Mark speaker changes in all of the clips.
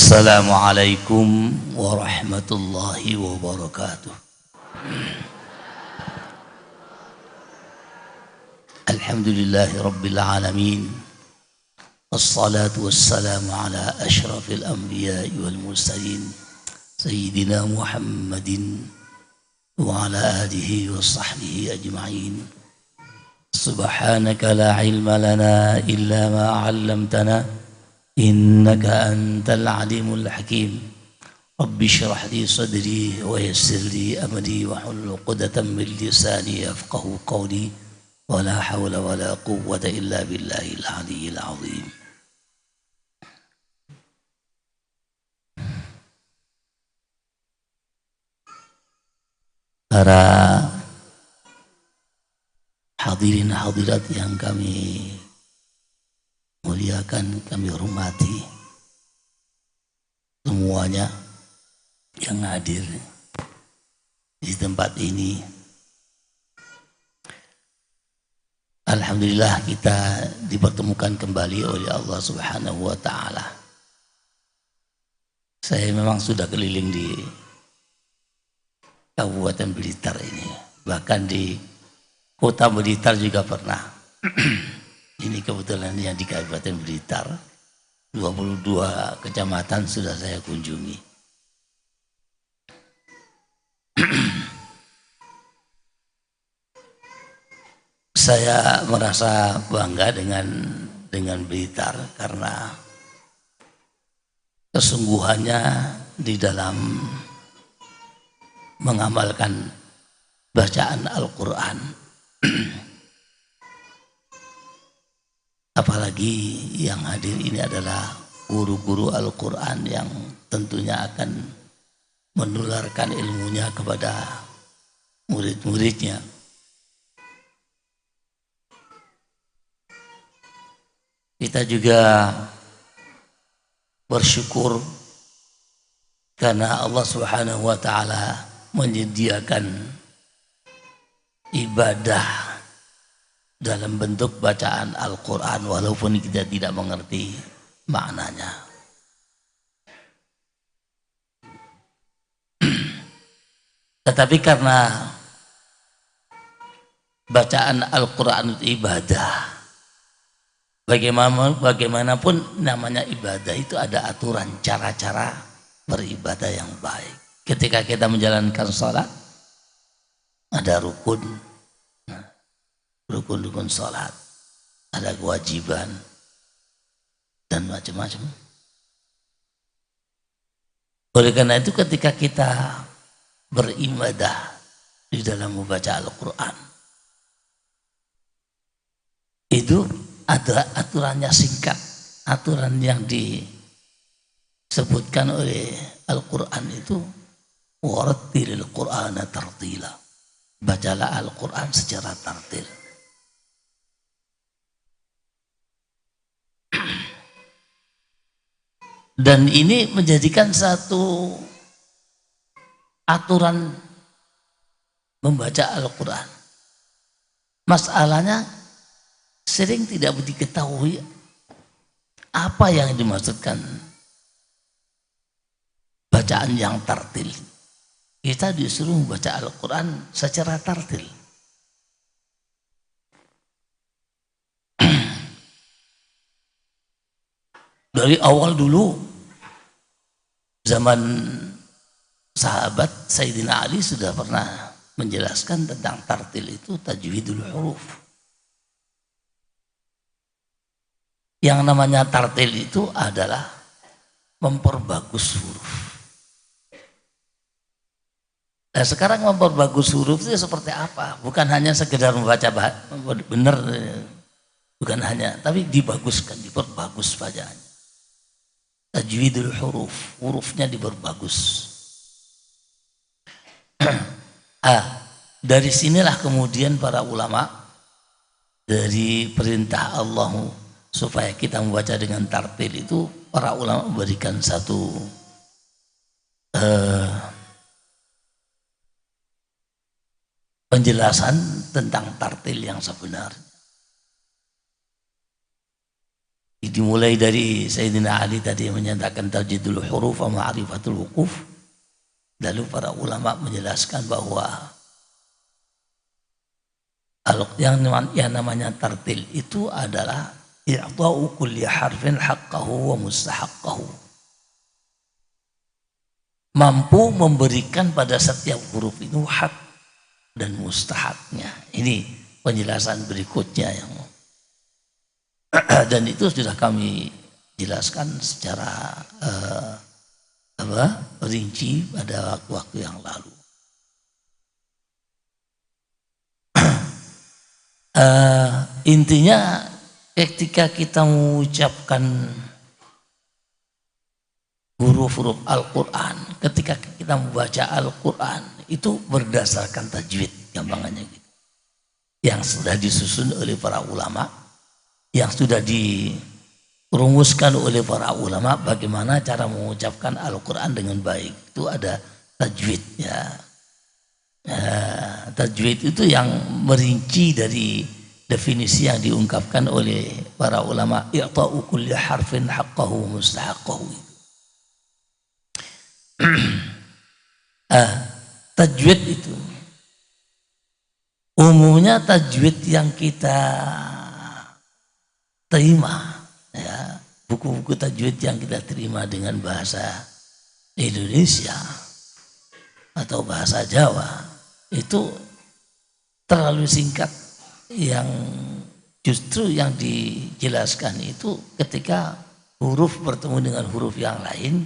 Speaker 1: Assalamualaikum warahmatullahi wabarakatuh. Alhamdulillahi rabbil alamin. Assalatu wassalamu ala ashrafil anbiya'i wal mursalin Sayyidina Muhammadin wa ala alihi wa sahbihi ajma'in. Subhanaka la ilma lana illa ma 'allamtana innaka antal alimul hakim. Rabbi shrah li sadri wa yassir li amri wa hlul 'uqdatam min lisani yafqahu qawli wa la hawla wa la quwwata illa billahil aliyyil azim. Para hadirin hadirat yang kami muliakan, kami hormati semuanya yang hadir di tempat ini. Alhamdulillah kita dipertemukan kembali oleh Allah Subhanahu wa ta'ala. Saya memang sudah keliling di Kabupaten Blitar ini, bahkan di Kota Blitar juga pernah. Ini kebetulan yang di Kabupaten Blitar 22 kecamatan sudah saya kunjungi. Saya merasa bangga dengan Blitar karena kesungguhannya di dalam mengamalkan bacaan Al-Quran. Apalagi yang hadir ini adalah guru-guru Al-Quran yang tentunya akan menularkan ilmunya kepada murid-muridnya. Kita juga bersyukur karena Allah Subhanahu wa ta'ala menyediakan ibadah dalam bentuk bacaan Al-Quran walaupun kita tidak mengerti maknanya. Tetapi karena bacaan Al-Quran itu ibadah, bagaimanapun namanya ibadah itu ada aturan cara-cara beribadah yang baik. Ketika kita menjalankan sholat ada rukun sholat, ada kewajiban dan macam-macam. Oleh karena itu ketika kita beribadah di dalam membaca Al-Quran itu ada aturannya singkat. Aturan yang disebutkan oleh Al-Quran itu warattilil Qur'ana tartila, bacalah Al-Quran secara tartil. Dan ini menjadikan satu aturan membaca Al-Quran. Masalahnya sering tidak diketahui apa yang dimaksudkan bacaan yang tartil. Kita disuruh membaca Al-Quran secara tartil. Dari awal dulu, zaman sahabat Sayyidina Ali sudah pernah menjelaskan tentang tartil itu tajwidul huruf. Yang namanya tartil itu adalah memperbagus huruf. Nah, sekarang memperbagus huruf itu seperti apa? Bukan hanya sekedar membaca benar, bukan hanya, tapi dibaguskan, diperbagus bacaannya. Tajwidul huruf, hurufnya diperbagus. Dari sinilah kemudian para ulama dari perintah Allah supaya kita membaca dengan tartil itu, para ulama memberikan satu penjelasan tentang tartil yang sebenarnya. Di dimulai dari Sayyidina Ali tadi menyatakan tajidul huruf wa ma'rifatul wuquf. Lalu para ulama menjelaskan bahwa yang namanya tartil itu adalah i'ta'u kulli harfin haqqahu wa mustahaqqahu. Mampu memberikan pada setiap huruf itu hak dan mustahaknya. Ini penjelasan berikutnya yang dan itu sudah kami jelaskan secara rinci pada waktu-waktu yang lalu. Intinya ketika kita mengucapkan huruf-huruf Al-Quran, ketika kita membaca Al-Quran itu berdasarkan tajwid, gampangannya gitu, yang sudah disusun oleh para ulama, yang sudah dirumuskan oleh para ulama bagaimana cara mengucapkan Al-Quran dengan baik. Itu ada tajwidnya. Tajwid itu yang merinci dari definisi yang diungkapkan oleh para ulama, i'ta'u kulli harfin haqqahu mustahaqqahu. Tajwid itu umumnya tajwid yang kita terima, ya, buku-buku tajwid yang kita terima dengan bahasa Indonesia atau bahasa Jawa itu terlalu singkat. Yang justru yang dijelaskan itu ketika huruf bertemu dengan huruf yang lain,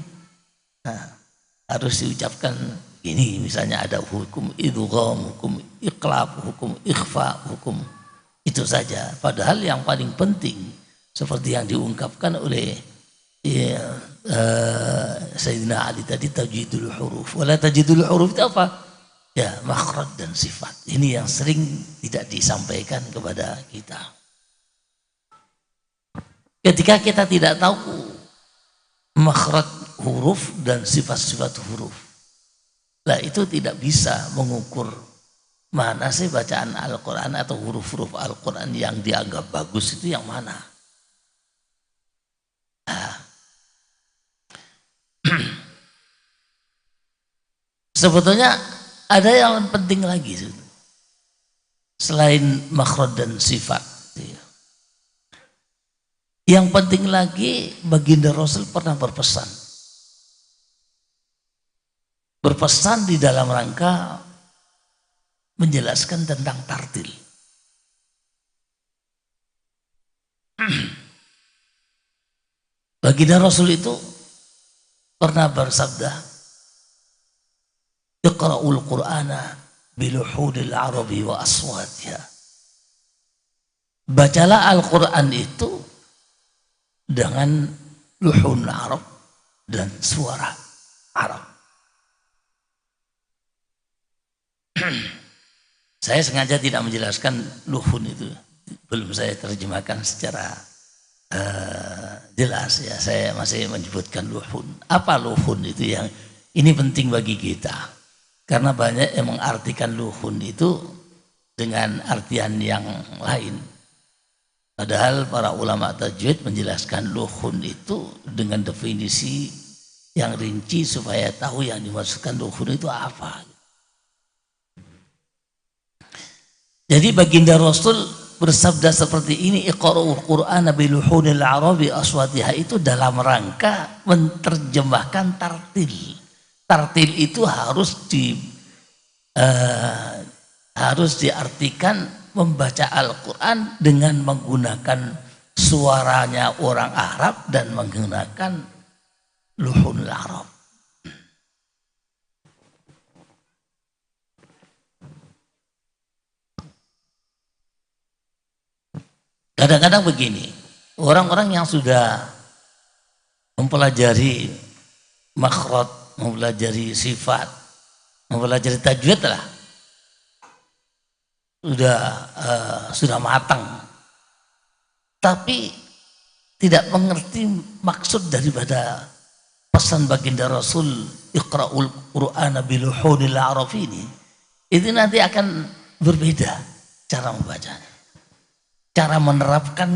Speaker 1: harus diucapkan ini, misalnya ada hukum idgham, hukum iqlab, hukum ikhfa, hukum itu saja. Padahal yang paling penting seperti yang diungkapkan oleh Sayyidina Ali tadi, tajidul huruf. Wala tajidul huruf itu apa? Ya, makhraj dan sifat. Ini yang sering tidak disampaikan kepada kita. Ketika kita tidak tahu makhraj huruf dan sifat-sifat huruf, lah itu tidak bisa mengukur mana sih bacaan Al-Quran atau huruf-huruf Al-Quran yang dianggap bagus itu yang mana. Sebetulnya ada yang penting lagi selain makhraj dan sifat. Yang penting lagi, baginda Rasul pernah berpesan di dalam rangka menjelaskan tentang tartil. Baginda Rasul itu pernah bersabda, Iqra'ul Qur'ana biluhudil arabi wa aswatiha. Bacalah Al-Quran itu dengan luhun Arab dan suara Arab. Saya sengaja tidak menjelaskan luhun itu, belum saya terjemahkan secara jelas ya. Saya masih menyebutkan luhun. Apa luhun itu? Yang ini penting bagi kita. Karena banyak yang mengartikan luhun itu dengan artian yang lain. Padahal para ulama tajwid menjelaskan luhun itu dengan definisi yang rinci supaya tahu yang dimaksudkan luhun itu apa. Jadi baginda Rasul bersabda seperti ini, Iqra'ul Qur'ana biluhunil arabi aswatiha, itu dalam rangka menerjemahkan tartil. Tartil itu harus diartikan membaca Al-Quran dengan menggunakan suaranya orang Arab dan menggunakan luhun Arab. Kadang-kadang begini, orang-orang yang sudah mempelajari makhraj, mempelajari sifat, mempelajari tajwid lah, sudah matang, tapi tidak mengerti maksud daripada pesan baginda Rasul Iqra'ul Qur'ana biluhunil araf ini. Itu nanti akan berbeda cara membacanya, cara menerapkan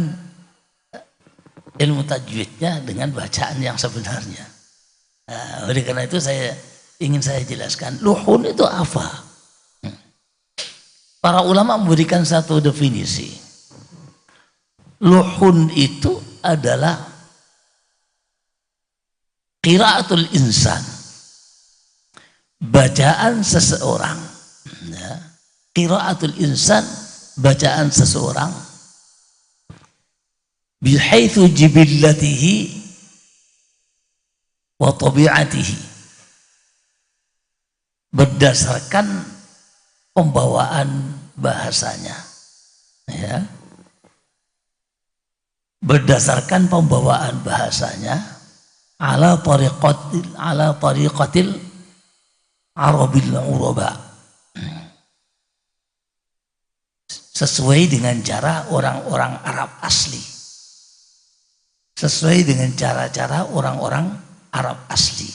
Speaker 1: ilmu tajwidnya dengan bacaan yang sebenarnya. Nah, oleh karena itu ingin saya jelaskan, luhun itu apa? Para ulama memberikan satu definisi. Luhun itu adalah qiraatul insan, bacaan seseorang. Ya. Qiraatul insan, bacaan seseorang bihaitsu jibillatihi wa tabi'atihi, berdasarkan pembawaan bahasanya, ya, berdasarkan pembawaan bahasanya ala tariqatil arabil uraba, sesuai dengan cara orang-orang Arab asli, sesuai dengan cara-cara orang-orang Arab asli.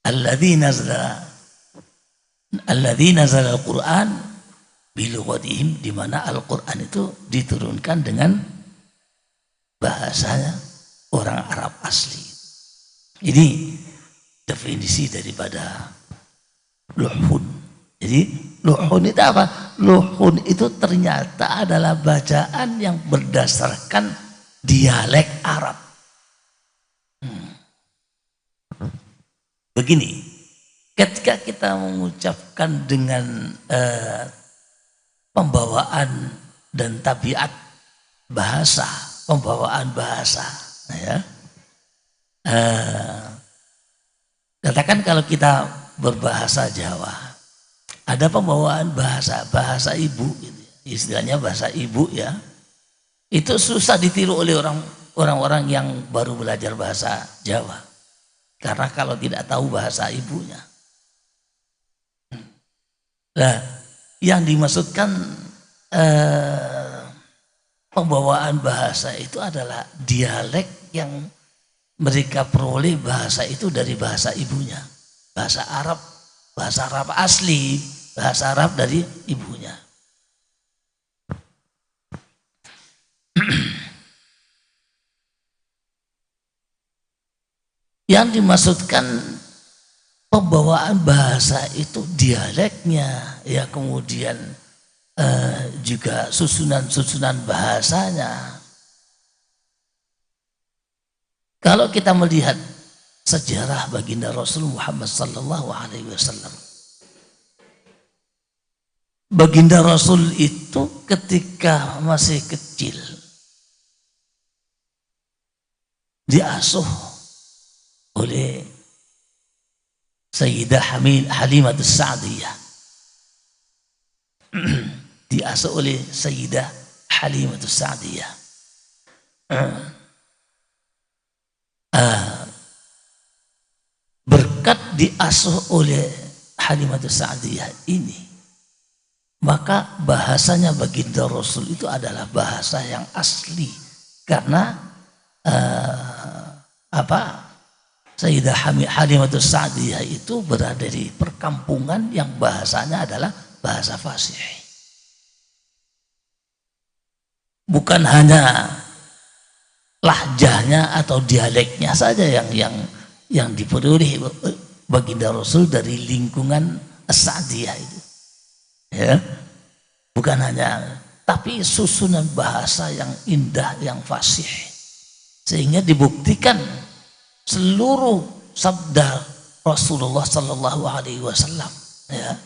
Speaker 1: Alladzi nazala al-Quran bilughatihim, di mana Al-Quran itu diturunkan dengan bahasanya orang Arab asli. Ini definisi daripada luhun. Jadi luhun itu apa? Luhun itu ternyata adalah bacaan yang berdasarkan dialek Arab. Begini, ketika kita mengucapkan dengan pembawaan dan tabiat bahasa, pembawaan bahasa, ya. Katakan kalau kita berbahasa Jawa, ada pembawaan bahasa ibu, gitu. Istilahnya bahasa ibu, ya. Itu susah ditiru oleh orang-orang yang baru belajar bahasa Jawa. Karena kalau tidak tahu bahasa ibunya. Nah, yang dimaksudkan pembawaan bahasa itu adalah dialek yang mereka peroleh bahasa itu dari bahasa ibunya. Bahasa Arab asli, bahasa Arab dari ibunya. Yang dimaksudkan pembawaan bahasa itu dialeknya, ya, kemudian juga susunan bahasanya. Kalau kita melihat sejarah baginda Rasul Muhammad sallallahu alaihi wasallam, baginda Rasul itu ketika masih kecil diasuh oleh Sayyidah Halimatus Sa'diyah. Diasuh oleh Sayyidah Halimatus Sa'diyah. Berkat diasuh oleh Halimatus Sa'diyah ini, maka bahasanya baginda Rasul itu adalah bahasa yang asli. Karena Sayyidah Halimatus Sa'diyah itu berada di perkampungan yang bahasanya adalah bahasa fasih. Bukan hanya lahjahnya atau dialeknya saja yang diperoleh baginda Rasul dari lingkungan As-Sa'diyah itu. Ya. Bukan hanya, tapi susunan bahasa yang indah, yang fasih. Sehingga dibuktikan seluruh sabda Rasulullah sallallahu alaihi wasallam, ya.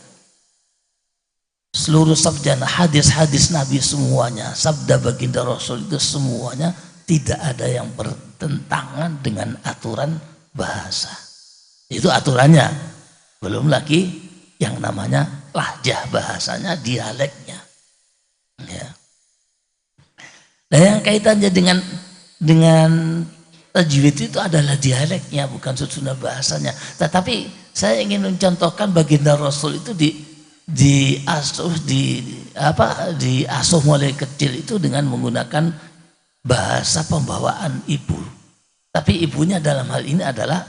Speaker 1: Seluruh sabda, hadis-hadis Nabi semuanya, sabda baginda Rasul itu semuanya tidak ada yang bertentangan dengan aturan bahasa. Itu aturannya. Belum lagi yang namanya lahjah bahasanya, dialeknya. Ya. Dan yang kaitannya dengan tajwid itu adalah dialeknya, bukan susunan bahasanya. Tetapi saya ingin mencontohkan baginda Rasul itu diasuh mulai kecil itu dengan menggunakan bahasa pembawaan ibu. Tapi ibunya dalam hal ini adalah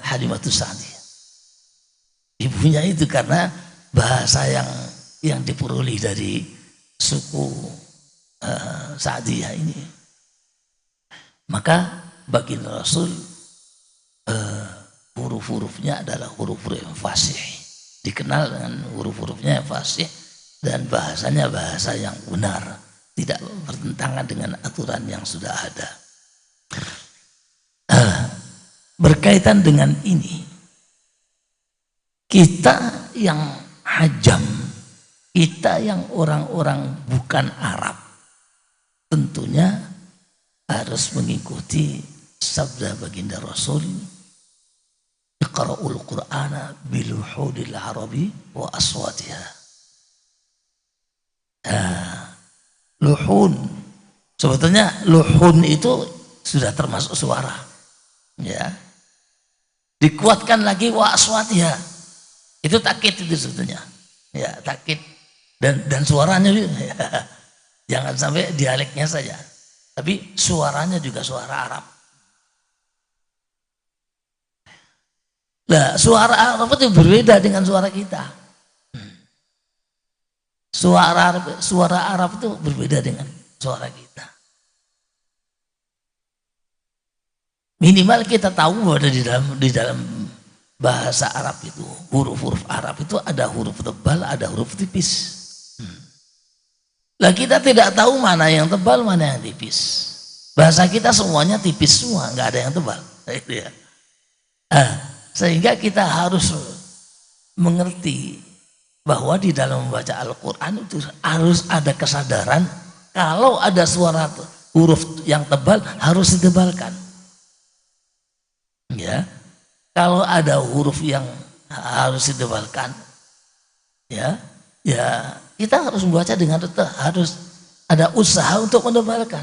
Speaker 1: Halimatus Sa'diyah. Ibunya itu karena bahasa yang diperoleh dari suku Sa'diyah ini. Maka baginda Rasul huruf-hurufnya adalah huruf-huruf yang fasih. Dikenal dengan huruf-hurufnya yang fasih dan bahasanya bahasa yang benar, tidak bertentangan dengan aturan yang sudah ada. Berkaitan dengan ini, kita yang hajam, kita yang orang-orang bukan Arab, tentunya harus mengikuti sabda baginda Rasul, iqra'ul Qur'ana biluhudil arabi wa aswatiha. Luhun, sebetulnya luhun itu sudah termasuk suara, ya. Dikuatkan lagi wa aswatiha, itu takkid itu sebetulnya, ya, takkid dan suaranya ya. Jangan sampai dialeknya saja, tapi suaranya juga suara Arab. Nah, suara Arab itu berbeda dengan suara kita. Suara Arab itu berbeda dengan suara kita. Minimal kita tahu bahwa di dalam bahasa Arab itu, huruf-huruf Arab itu ada huruf tebal, ada huruf tipis. Lah kita tidak tahu mana yang tebal, mana yang tipis. Bahasa kita semuanya tipis semua, nggak ada yang tebal. Sehingga kita harus mengerti bahwa di dalam membaca Al-Quran itu harus ada kesadaran kalau ada suara huruf yang tebal harus ditebalkan. Ya, kalau ada huruf yang harus ditebalkan, ya kita harus membaca dengan harus ada usaha untuk menebalkan.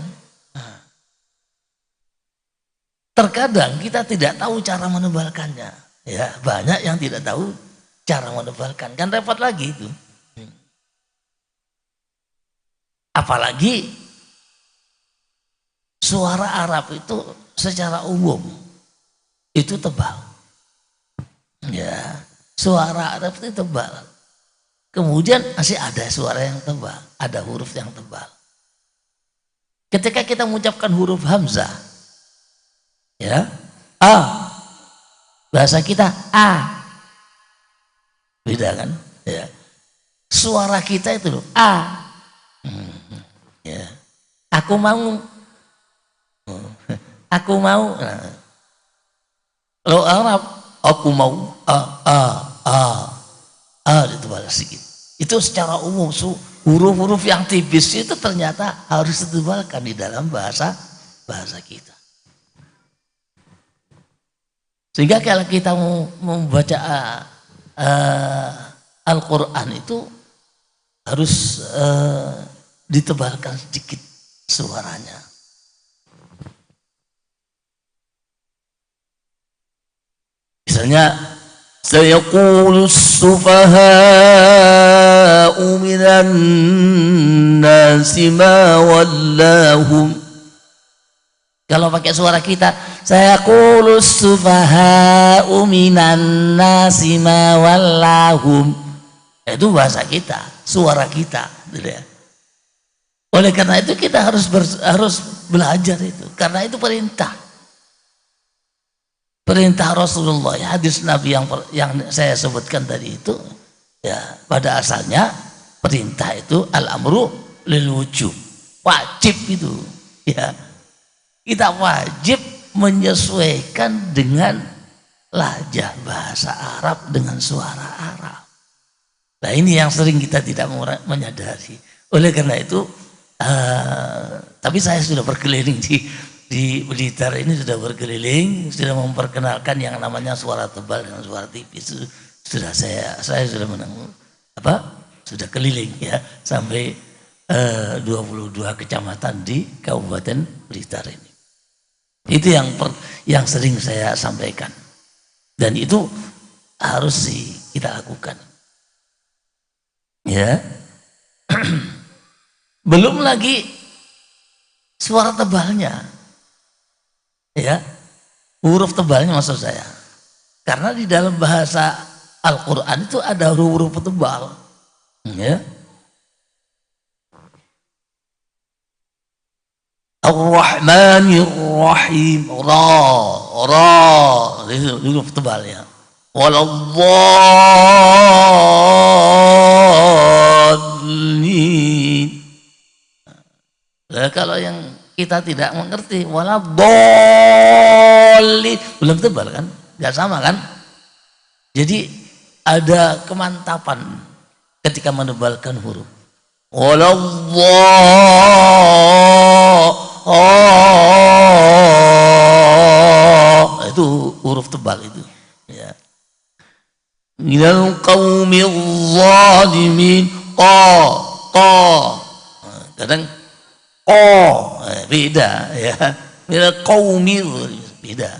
Speaker 1: Terkadang kita tidak tahu cara menebalkannya, ya, banyak yang tidak tahu cara menebalkan, kan repot lagi itu. Apalagi suara Arab itu secara umum itu tebal, ya, suara Arab itu tebal. Kemudian masih ada suara yang tebal, ada huruf yang tebal. Ketika kita mengucapkan huruf hamzah, ya, a, bahasa kita a, beda kan, ya. Suara kita itu loh a, ya. Aku mau, aku mau. Nah, kalau Arab, aku mau ditebal sedikit. Itu secara umum huruf-huruf yang tipis itu ternyata harus ditebalkan di dalam bahasa kita. Sehingga kalau kita mau membaca Al-Quran itu harus ditebalkan sedikit suaranya. Misalnya, sayaqulu as-sufaha'u minan nasi ma wallahum. Kalau pakai suara kita, sayaqulu as-sufaha'u minan nasi ma wallahum. Itu bahasa kita, suara kita, gitu ya. Oleh karena itu kita harus belajar itu, karena itu perintah Rasulullah, ya, hadis Nabi yang saya sebutkan tadi itu, ya, pada asalnya perintah itu al-amru lil wujub, wajib itu, ya, kita wajib menyesuaikan dengan lahjah bahasa Arab dengan suara Arab. Nah, ini yang sering kita tidak menyadari. Oleh karena itu, tapi saya sudah berkeliling di Blitar ini, sudah berkeliling, sudah memperkenalkan yang namanya suara tebal dan suara tipis. Sudah saya sudah sudah keliling, ya, sampai 22 kecamatan di Kabupaten Blitar ini. Itu yang sering saya sampaikan, dan itu harus kita lakukan, ya. Belum lagi suara tebalnya, ya, huruf tebalnya maksud saya, karena di dalam bahasa Al-Quran itu ada huruf tebal, ya. Ar-Rahmanir Rahim. Itu huruf tebal ya. Waladhdallin. Nah, kalau yang kita tidak mengerti waladhdallin belum tebal kan? Enggak sama kan? Jadi ada kemantapan ketika menebalkan huruf. Itu huruf tebal itu. Ya. Minal qaumil zalimin. Kadang beda ya. Minal qaumil beda.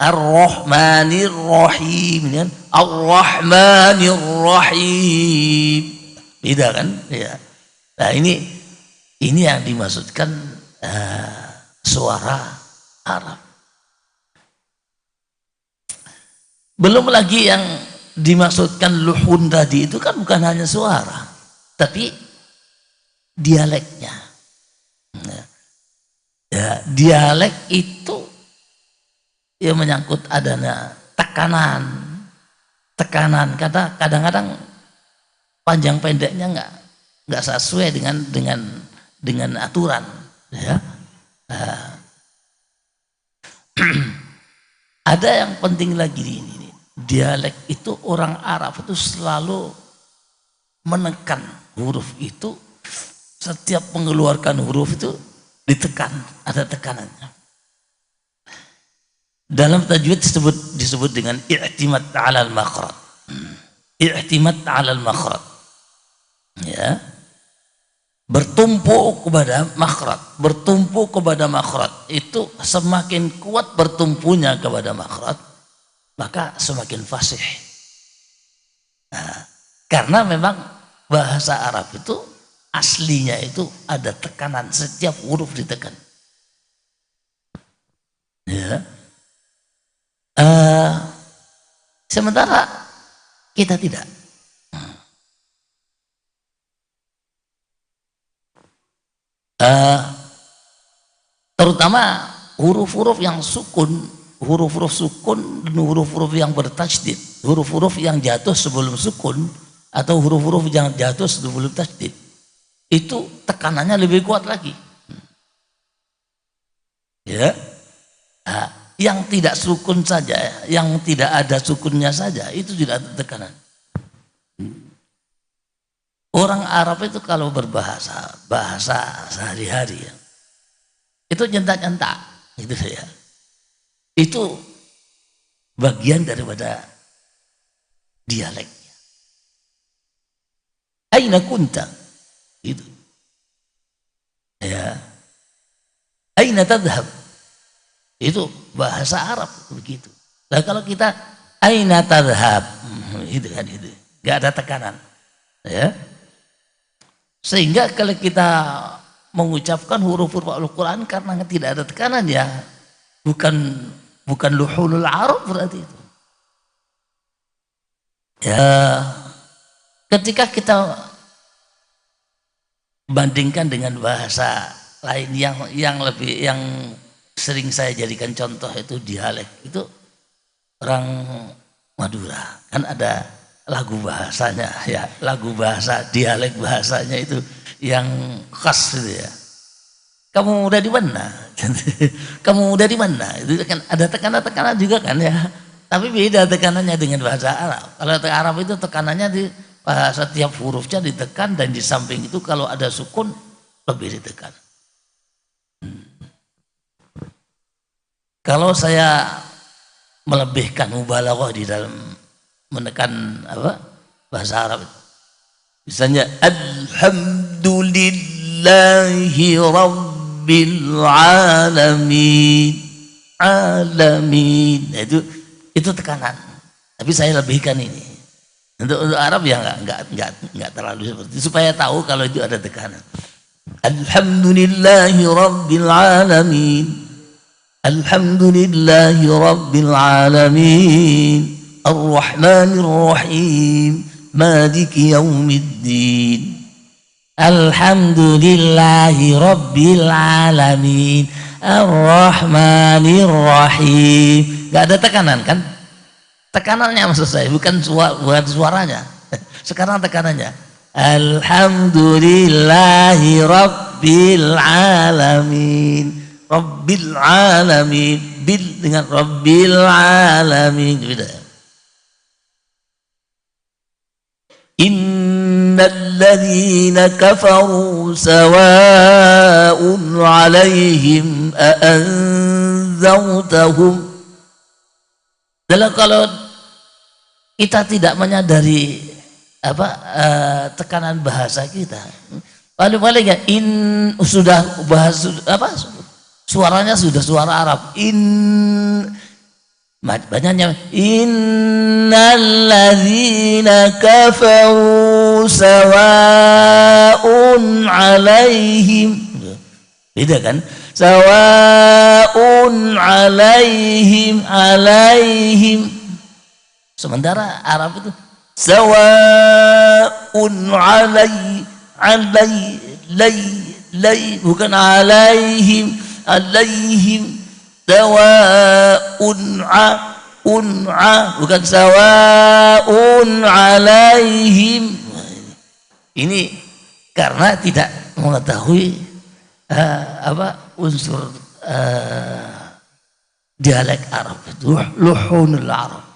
Speaker 1: Ar-Rahmanir Rahim kan? Ar-Rahmanir Rahim. Beda kan? Ya. Nah, ini yang dimaksudkan suara Arab. Belum lagi yang dimaksudkan luhun tadi itu kan bukan hanya suara, tapi dialeknya. Ya, dialek itu ya menyangkut adanya tekanan. Kata kadang-kadang panjang pendeknya nggak sesuai dengan aturan. Ya. Ada yang penting lagi ini. Dialek itu orang Arab itu selalu menekan huruf itu, setiap mengeluarkan huruf itu ditekan, ada tekanannya. Dalam tajwid disebut dengan i'timad 'alal makhraj. I'timad 'alal makhraj. Ya. Bertumpu kepada makhraj itu semakin kuat bertumpunya kepada makhraj, maka semakin fasih. Nah, karena memang bahasa Arab itu aslinya itu ada tekanan, setiap huruf ditekan. Ya. Sementara kita tidak. Terutama huruf-huruf yang sukun, huruf-huruf sukun dan huruf-huruf yang bertajdid, huruf-huruf yang jatuh sebelum sukun atau huruf-huruf yang jatuh sebelum tajdid, itu tekanannya lebih kuat lagi. Ya, yang tidak sukun saja, yang tidak ada sukunnya saja, itu tidak ada tekanan. Orang Arab itu kalau berbahasa, bahasa sehari-hari ya, itu nyentak-nyentak, gitu ya. Itu bagian daripada dialeknya. Aina kunta, itu. Ya. Aina tadhhab, itu bahasa Arab begitu. Nah kalau kita aina tadhhab, itu kan itu, nggak ada tekanan, ya. Sehingga kalau kita mengucapkan huruf-huruf Al-Quran karena tidak ada tekanan ya, bukan luhulul Arab berarti itu. Ya, ketika kita bandingkan dengan bahasa lain yang sering saya jadikan contoh itu dialek, itu orang Madura kan ada lagu bahasanya ya, lagu bahasa dialek bahasanya itu yang khas gitu ya. Kamu udah di mana? Kamu udah di mana? Itu kan ada tekanan-tekanan juga kan ya. Tapi beda tekanannya dengan bahasa Arab. Kalau Arab itu tekanannya di setiap hurufnya ditekan, dan di samping itu kalau ada sukun lebih ditekan. Kalau saya melebihkan mubalaghah di dalam menekan bahasa Arab, misalnya alhamdulillahi rabbil alamin, itu tekanan, tapi saya lebihkan ini untuk Arab ya nggak terlalu seperti itu, supaya tahu kalau itu ada tekanan. Alhamdulillahi rabbil alamin, alhamdulillahi rabbil alamin, Ar-Rahmanir Rahim, Maliki Yaumiddin. Alhamdulillahi Rabbil Alamin Ar-Rahmanir Rahim. Gak ada tekanan kan? Tekanannya maksud saya, bukan suaranya. Sekarang tekanannya. Alhamdulillahi Rabbil Alamin. Rabbil Alamin. Bil dengan Rabbil Alamin. Gitu. Innalladzina kafaru sawa'un 'alaihim a'anzartahum. Kalau kita tidak menyadari tekanan bahasa kita, paling ya sudah bahas suaranya sudah suara Arab. Banyaknya innalladzina kafaru sawa'un 'alaihim. Beda kan? Sawa'un 'alaihim sementara Arab itu sawa'un bukan 'alaihim sawa'un bukan sawa'un 'alaihim. Ini karena tidak mengetahui unsur dialek Arab itu, luhunul Arab.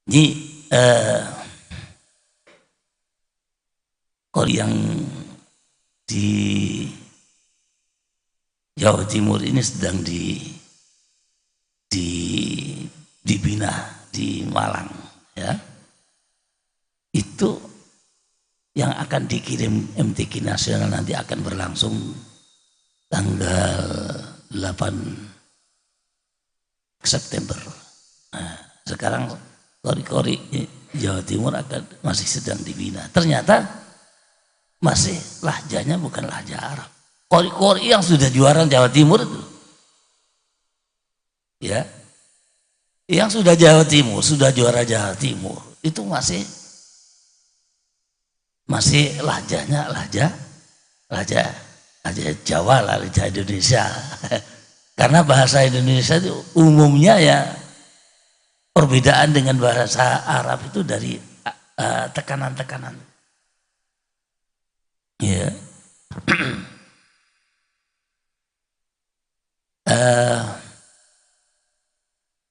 Speaker 1: Jadi kalau yang di Jawa Timur ini sedang dibina di Malang, ya. Itu yang akan dikirim MTQ nasional nanti akan berlangsung tanggal 8 September. Nah, sekarang kori-kori Jawa Timur masih sedang dibina. Ternyata masih lahjanya bukan lahja Arab. Kori-kori yang sudah juara Jawa Timur itu, ya, yang sudah Jawa Timur, sudah juara Jawa Timur itu masih lahjanya lahja Jawa lah, lahja Indonesia. Karena bahasa Indonesia itu umumnya ya perbedaan dengan bahasa Arab itu dari tekanan-tekanan. Ya.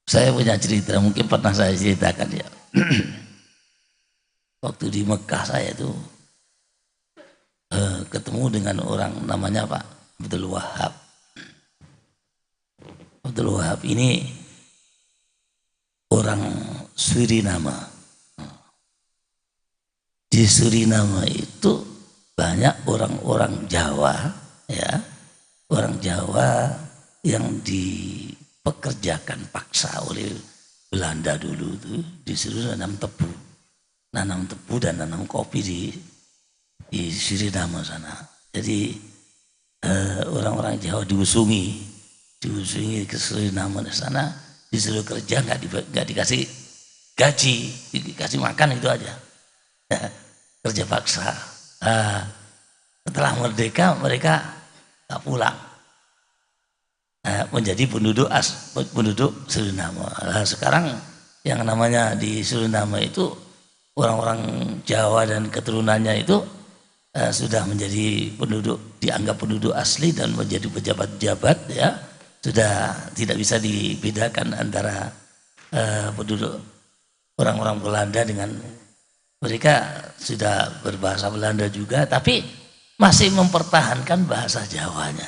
Speaker 1: Saya punya cerita, mungkin pernah saya ceritakan ya. Waktu di Mekah saya itu ketemu dengan orang namanya Pak Abdul Wahab. Abdul Wahab ini orang Suriname. Di Suriname itu banyak orang-orang Jawa, ya, orang Jawa yang dipekerjakan paksa oleh Belanda dulu tuh, disuruh nanam tebu dan nanam kopi di Suriname sana. Jadi orang-orang Jawa diusungi ke Suriname sana, disuruh kerja, nggak dikasih gaji, dikasih makan itu aja. Kerja paksa. Setelah merdeka mereka nggak pulang, menjadi penduduk Suriname. Sekarang yang namanya di Suriname itu orang-orang Jawa dan keturunannya itu sudah menjadi dianggap penduduk asli dan menjadi pejabat-pejabat, ya. Sudah tidak bisa dibedakan antara penduduk orang-orang Belanda dengan mereka sudah berbahasa Belanda juga, tapi masih mempertahankan bahasa Jawanya.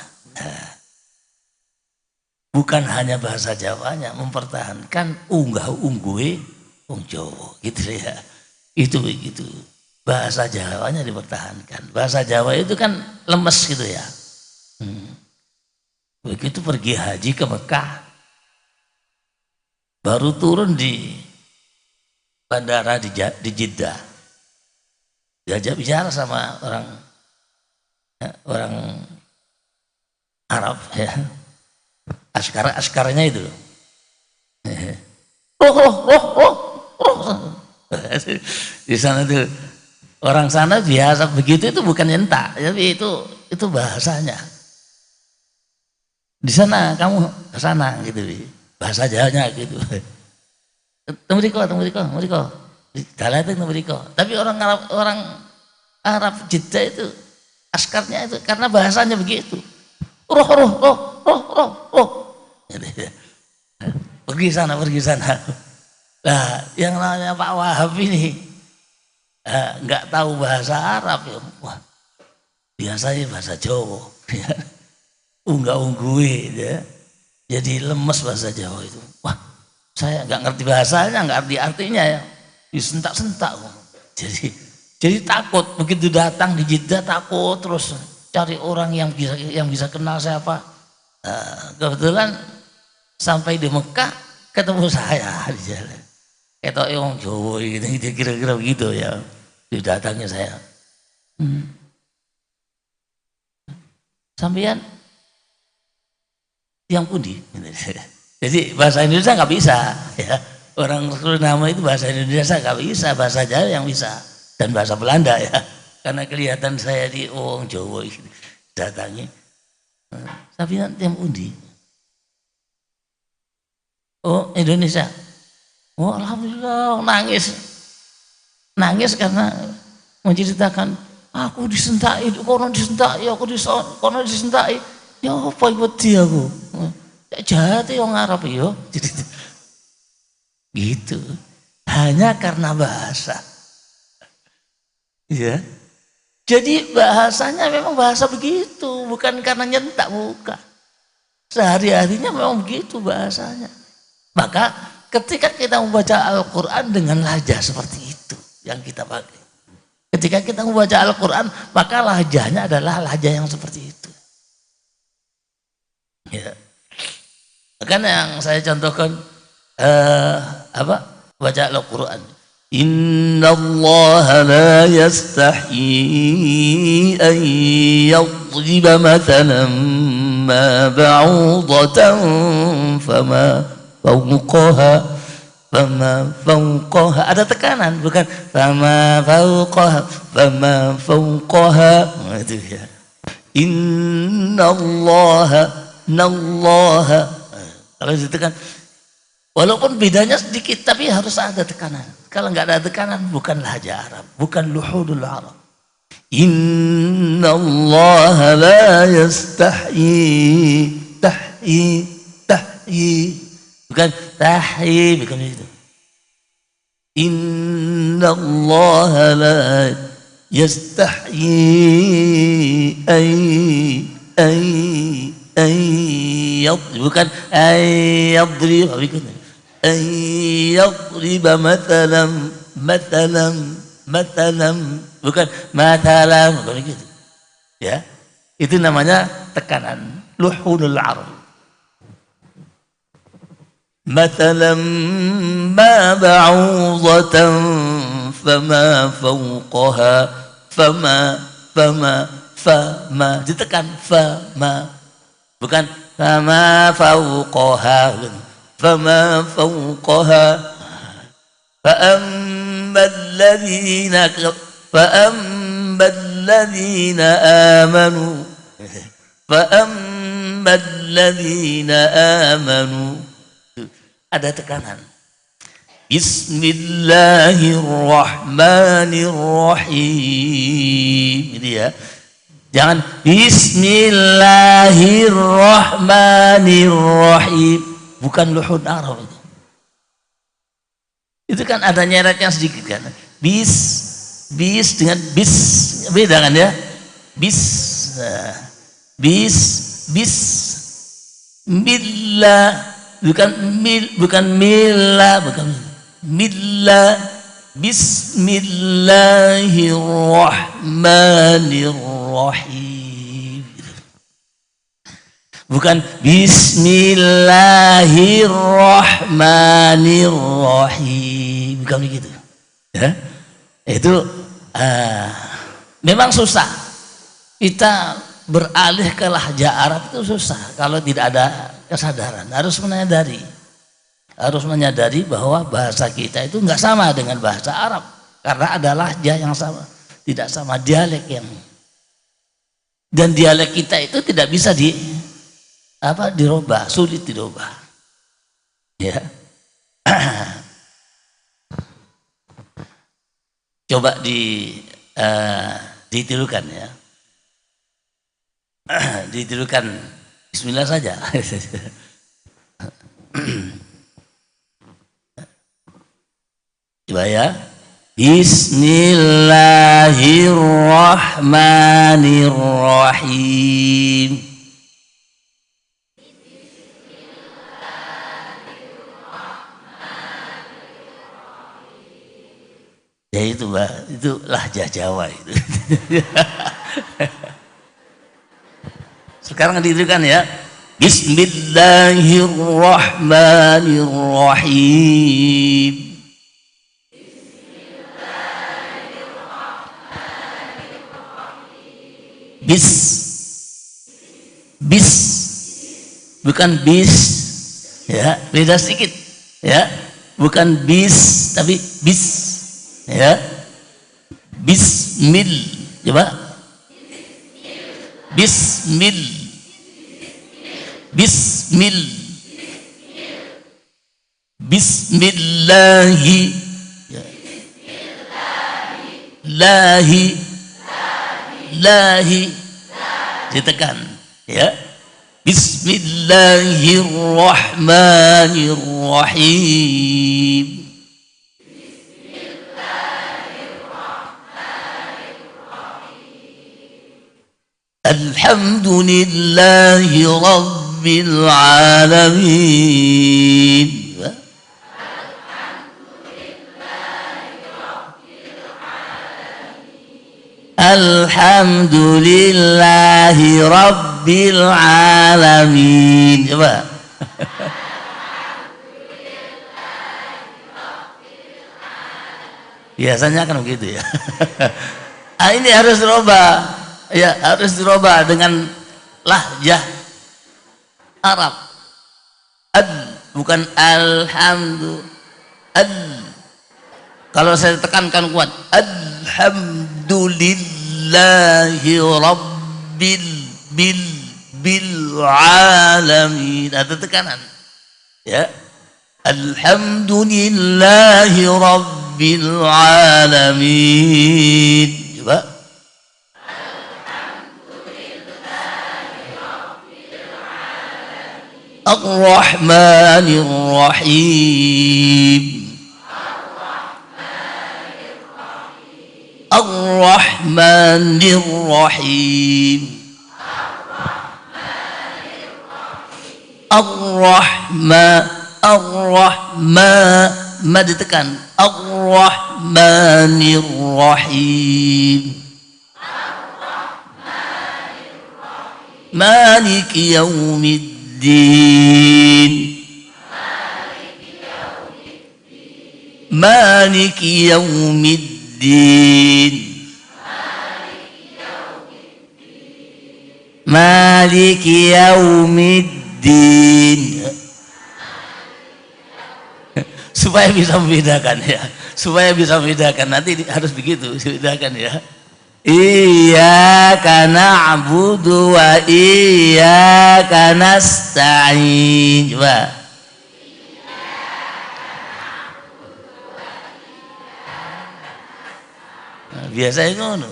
Speaker 1: Bukan hanya bahasa Jawanya, mempertahankan unggah-ungguhe wong Jawa, gitu ya. Itu begitu. Bahasa Jawanya dipertahankan. Bahasa Jawa itu kan lemes gitu ya. Begitu pergi haji ke Mekah, baru turun di bandara di Jeddah, diajak bicara sama orang Arab, ya, askaranya itu. Di sana tuh orang sana biasa begitu, itu bukan nyentak, tapi itu bahasanya. Di sana kamu ke sana gitu, bahasa Jawanya gitu. Temuriko. Jalan itu temuriko. Tapi orang Arab Jeddah itu askarnya itu karena bahasanya begitu. Roh. Pergi sana. Nah, yang namanya Pak Wahab ini nggak tahu bahasa Arab ya. Wah, biasanya bahasa Jawa. Unggah-ungguhe ya. Jadi lemes bahasa Jawa itu. Wah, saya nggak ngerti bahasanya, nggak ngerti artinya ya. Disentak-sentak. Jadi takut begitu datang di Jeddah, takut terus cari orang yang bisa kenal siapa. Kebetulan sampai di Mekah ketemu saya di jalan. Ketok yang Jawa gitu, kira-kira begitu ya. Didatangnya saya. Sampean yang pundi. Jadi bahasa Indonesia nggak bisa ya. Orang nama itu bahasa Indonesia nggak bisa, bahasa Jawa yang bisa dan bahasa Belanda ya. Karena kelihatan saya di orang Jawa gitu. Datangi. Sampean yang pundi. Oh, Indonesia. Oh, alhamdulillah, nangis karena menceritakan aku disentai, kono disentai, kono disentai. Ya apa wedi aku? Jahat ya orang Arab ya. Gitu. Hanya karena bahasa. Ya. Jadi bahasanya memang bahasa begitu, bukan karena nyentak, bukan. Sehari-harinya memang begitu bahasanya. Maka ketika kita membaca Al-Quran dengan lahjah seperti itu yang kita pakai. Ketika kita membaca Al-Quran, maka lahjahnya adalah lahjah yang seperti itu. Ya. Kan yang saya contohkan baca Al-Quran. Inna Allah la yastahi an yadriba mathalan ma ba'udatan fama fawqaha ada tekanan, bukan fama fawqaha itu ya. Inna Allah kalau itu kan walaupun bedanya sedikit tapi harus ada tekanan. Kalau nggak ada tekanan bukan lahjah Arab, bukan luhudul Arab. Inna Allah la yastahi bukan tahyi, bukan itu. Inna Allah la yastahi bukan yadrib, yadriba mathalan bukan mathalan, bukan begitu. Ya, itu namanya tekanan luhunul Arab. Mathalan ma ba'udatan fama fawqaha fama ditekan fama, bukan fama fawqaha, fama fawqaha. فأما الذين آمنوا ada tekanan. Bismillahirrahmanirrahim. Gitu ya. Jangan Bismillahirrahmanirrahim. Bukan luhud Arab itu. Itu kan ada nyeret yang sedikit kan. Bis dengan bis beda kan ya. Bis milla bukan milla, bukan milla. Bismillahirrahmanirrahim. Bukan Bismillahirrahmanirrahim, bukan begitu ya. Itu memang susah kita beralih ke lahjah Arab, itu susah kalau tidak ada kesadaran, harus menyadari harus menyadari bahwa bahasa kita itu nggak sama dengan bahasa Arab karena ada lahjah yang sama, tidak sama dialek yang, dan dialek kita itu tidak bisa dirubah, sulit dirubah. Ya. Coba ditirukan ya. Ditirukan bismillah saja. Coba ya. Bismillahirrahmanirrahim. Ya itu Mbak, itu lahjah Jawa itu. Sekarang dituliskan ya. Bismillahirrahmanirrahim. Bis bukan bis ya, beda sedikit ya, bukan bis tapi bis ya. Bismil, coba bismil, bismil, bismillahi, lahi, lahi, ditekan ya. Bismillahirrahmanirrahim. Alhamdulillahi rabbil alamin. Alhamdulillahi rabbil alamin. Coba. Biasanya kan begitu ya. Ini harus dirubah. Ya, harus dirubah dengan lahjah Arab. Bukan alhamdulillah. Kalau saya tekankan kuat, alhamdulillahi rabbil alamin. Ada tekanan. Ya. Alhamdulillahi rabbil alamin. Coba. Ar-Rahmanir Rahim. Ar-Rahmanir Rahim. Ma ditekan. Ar-Rahmanir Rahim. Maliki yaumiddin. Maliki yaumiddin. Maliki yaumiddin. Supaya bisa membedakan ya, supaya bisa membedakan, nanti harus begitu bedakan ya. Iyyaka na'budu wa iyyaka nasta'in. Coba. Biasanya ngono.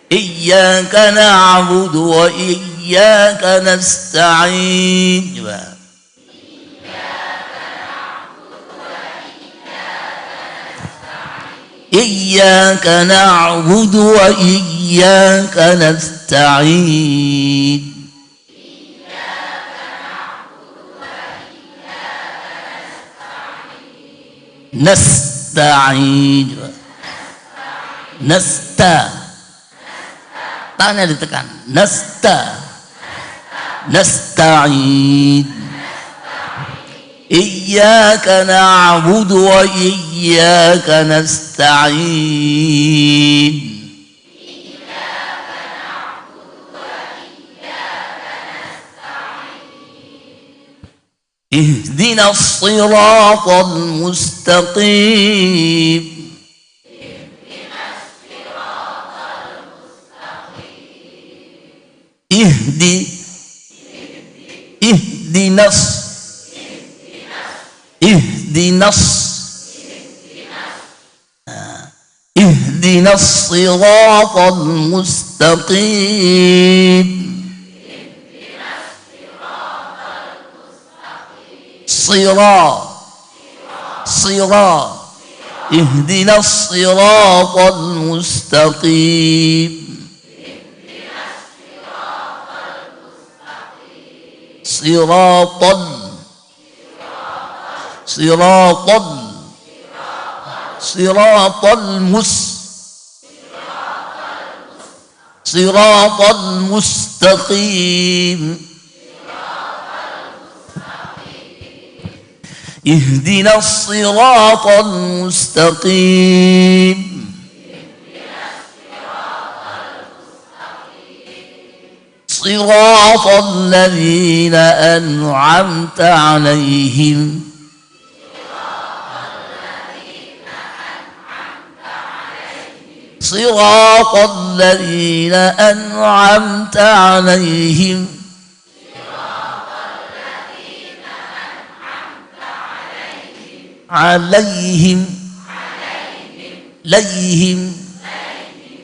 Speaker 1: Iyyaka na'budu wa iyyaka nasta'in. Coba. Iyyaka na'budu wa iyyaka nasta'in. Nasta'in. Nasta. Tangannya ditekan. Nasta. Nasta'in. Iyyaka na'budu wa iyyaka nasta'in. ihdinas siratal mustaqim. Ihdinas ihdinas ihdinas siratal mustaqim. Sira ihdinas siratal mustaqim. Siratal mustaqim. ihdinas siratal mustaqim. siratal ladzina an'amta 'alaihim siratal ladzina an'amta 'alaihim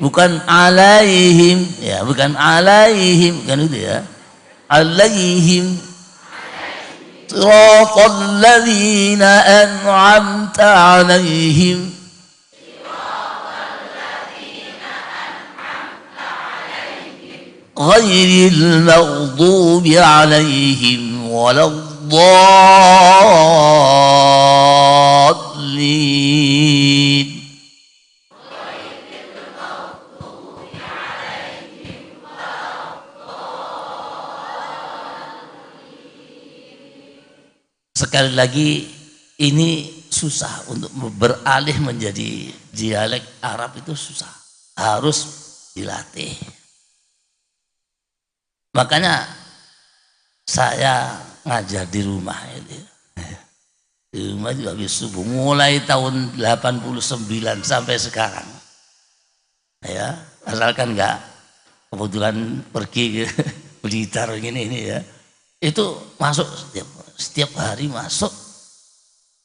Speaker 1: bukan alaihim ya, bukan alaihim, kan itu ya, alaihim. Siratal ladzina an'amta 'alaihim ghairil maghdubi 'alaihim waladdallin. Sekali lagi, ini susah untuk beralih menjadi dialek Arab, itu susah, harus dilatih. Makanya saya ngajar di rumah itu. Di rumah juga habis subuh, mulai tahun 89 sampai sekarang. Ya, asalkan enggak kebetulan pergi ke Blitar ini ya. Itu masuk setiap hari masuk,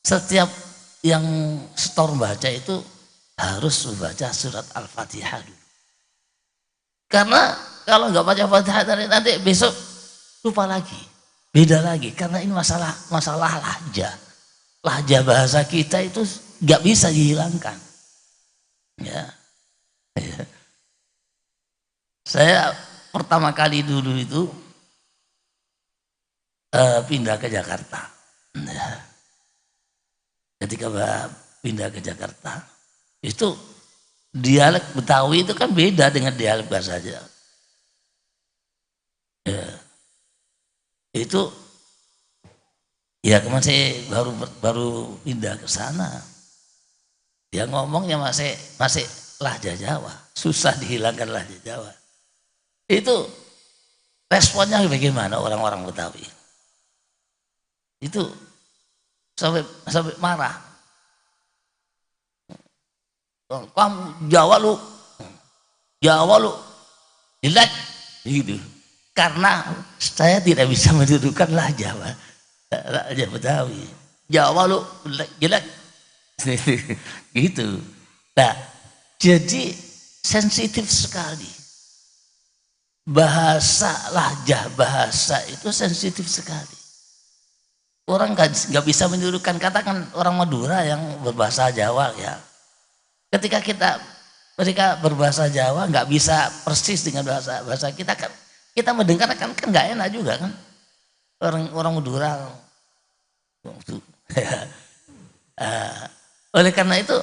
Speaker 1: setiap yang setor baca itu harus membaca surat Al-Fatihah dulu. Karena kalau nggak baca Fatihah nanti besok lupa lagi, beda lagi. Karena ini masalah lahjah. Lahjah bahasa kita itu nggak bisa dihilangkan. Ya. Saya pertama kali dulu itu pindah ke Jakarta. Ketika pindah ke Jakarta, itu dialek Betawi itu kan beda dengan dialek bahasa Jawa. Ya. Itu ya kemarin saya baru pindah ke sana. Dia ngomongnya masih lahjah Jawa, susah dihilangkan lahjah Jawa. Itu responnya bagaimana orang-orang Betawi? Itu sampai marah. Kamu Jawa lu jelek gitu. Karena saya tidak bisa mendudukan lahjah Betawi. Jawa lu jelek gitu. Nah, jadi sensitif sekali. Lahjah bahasa itu sensitif sekali. Orang nggak bisa mendudukan, katakan orang Madura yang berbahasa Jawa ya. Ketika mereka berbahasa Jawa nggak bisa persis dengan bahasa kita, kan kita mendengar kan nggak enak juga kan. Orang Madura. Oleh karena itu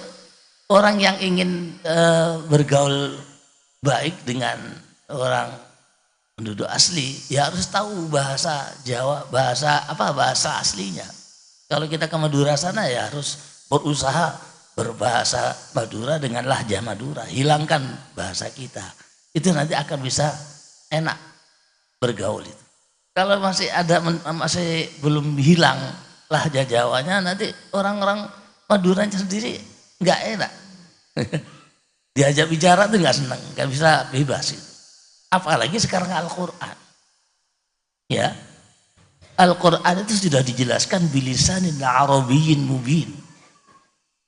Speaker 1: orang yang ingin bergaul baik dengan orang penduduk asli ya harus tahu bahasa Jawa, bahasa aslinya. Kalau kita ke Madura sana ya harus berusaha berbahasa Madura dengan lahjah Madura, hilangkan bahasa kita. Itu nanti akan bisa enak bergaul itu. Kalau masih ada masih belum hilang lahja Jawanya, nanti orang-orang Maduranya sendiri nggak enak. Diajak bicara tuh nggak senang, nggak bisa bebas itu. Apalagi sekarang Al-Quran. Ya, Al-Quran itu sudah dijelaskan bilisanin arabiyyin mubin.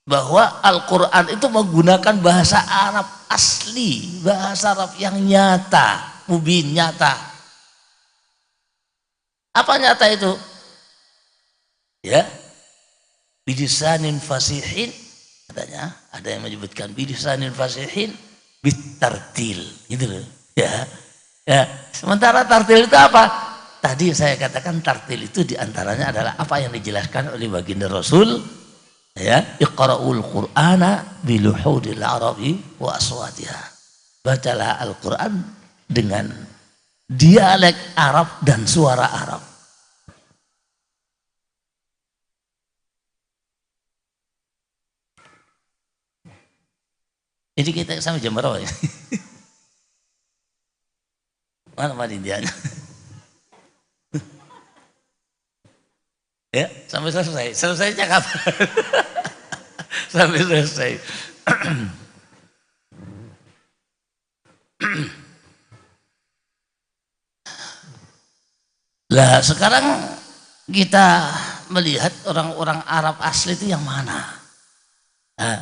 Speaker 1: Bahwa Al-Quran itu menggunakan bahasa Arab asli, bahasa Arab yang nyata, mubin, nyata. Apa nyata itu? Ya, bilisanin fasihin, katanya ada yang menyebutkan bilisanin fasihin bitartil, gitu loh. Ya, ya. Sementara tartil itu apa? Tadi saya katakan tartil itu diantaranya adalah apa yang dijelaskan oleh baginda Rasul. Ya, iqra'ul Qur'ana biluhudil Arabi wa aswatiha. Bacalah Al-Qur'an dengan dialek Arab dan suara Arab. Jadi kita sampai jam berapa ya? Mana panitianya? Ya, sampai selesai. Selesainya kapan? Sampai selesai. Lah sekarang kita melihat orang-orang Arab asli itu yang mana? Nah,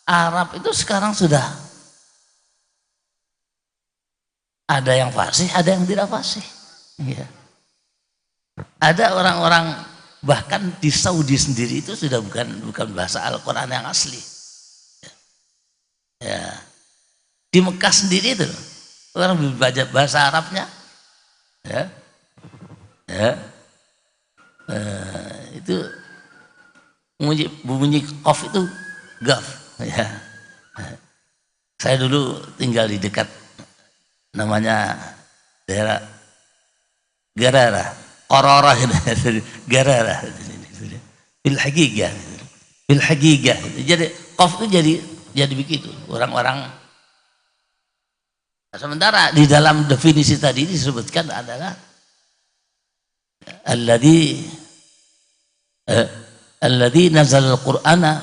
Speaker 1: Arab itu sekarang sudah ada yang fasih, ada yang tidak fasih. Ya. Ada orang-orang bahkan di Saudi sendiri itu sudah bukan bahasa Al-Quran yang asli. Ya. Di Mekah sendiri itu orang baca bahasa Arabnya, ya, ya, itu bunyi qaf itu gaf. Ya. Saya dulu tinggal di dekat namanya daerah Garara, Qorora gitu. Garara. Bil haqigah. Jadi qaf itu jadi begitu. Orang-orang, sementara di dalam definisi tadi disebutkan adalah alladzi nazal al-Qur'ana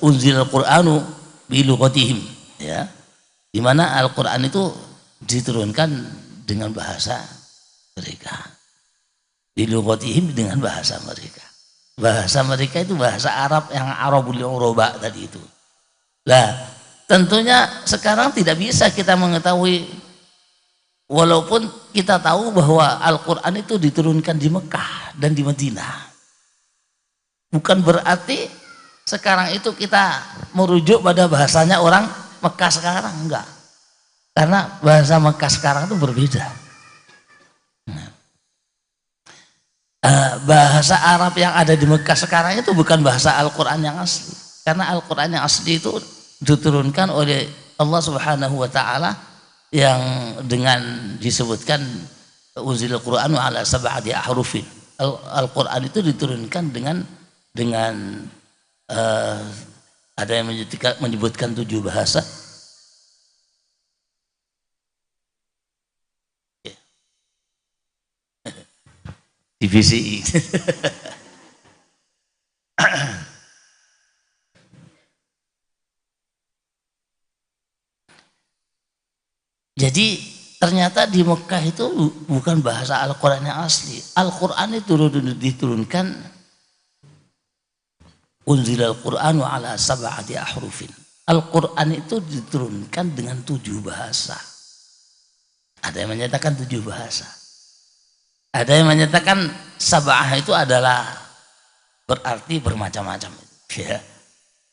Speaker 1: unzil al-Qur'anu bi lughatihim, ya. Di mana Al-Qur'an itu diturunkan dengan bahasa mereka. Bi lughatihim, dengan bahasa mereka. Bahasa mereka itu bahasa Arab yang Arabul Uroba tadi itu. Lah, tentunya sekarang tidak bisa kita mengetahui, walaupun kita tahu bahwa Al-Quran itu diturunkan di Mekah dan di Madinah. Bukan berarti sekarang itu kita merujuk pada bahasanya orang Mekah sekarang, enggak. Karena bahasa Mekah sekarang itu berbeda. Bahasa Arab yang ada di Mekah sekarang itu bukan bahasa Al-Quran yang asli. Karena Al-Quran yang asli itu diturunkan oleh Allah Subhanahu wa Ta'ala yang dengan disebutkan uzil Al-Qur'anu ala sab'ati ahrufin. Al-Quran itu diturunkan dengan ada yang menyebutkan 7 bahasa. Divisi. Jadi ternyata di Mekah itu bukan bahasa Al-Quran yang asli. Al-Quran itu diturunkan unzil Al-Qur'anu ala sab'ati ahrufin. Al-Quran itu diturunkan dengan 7 bahasa. Ada yang menyatakan 7 bahasa. Ada yang menyatakan sab'ah itu adalah berarti bermacam-macam. Ya.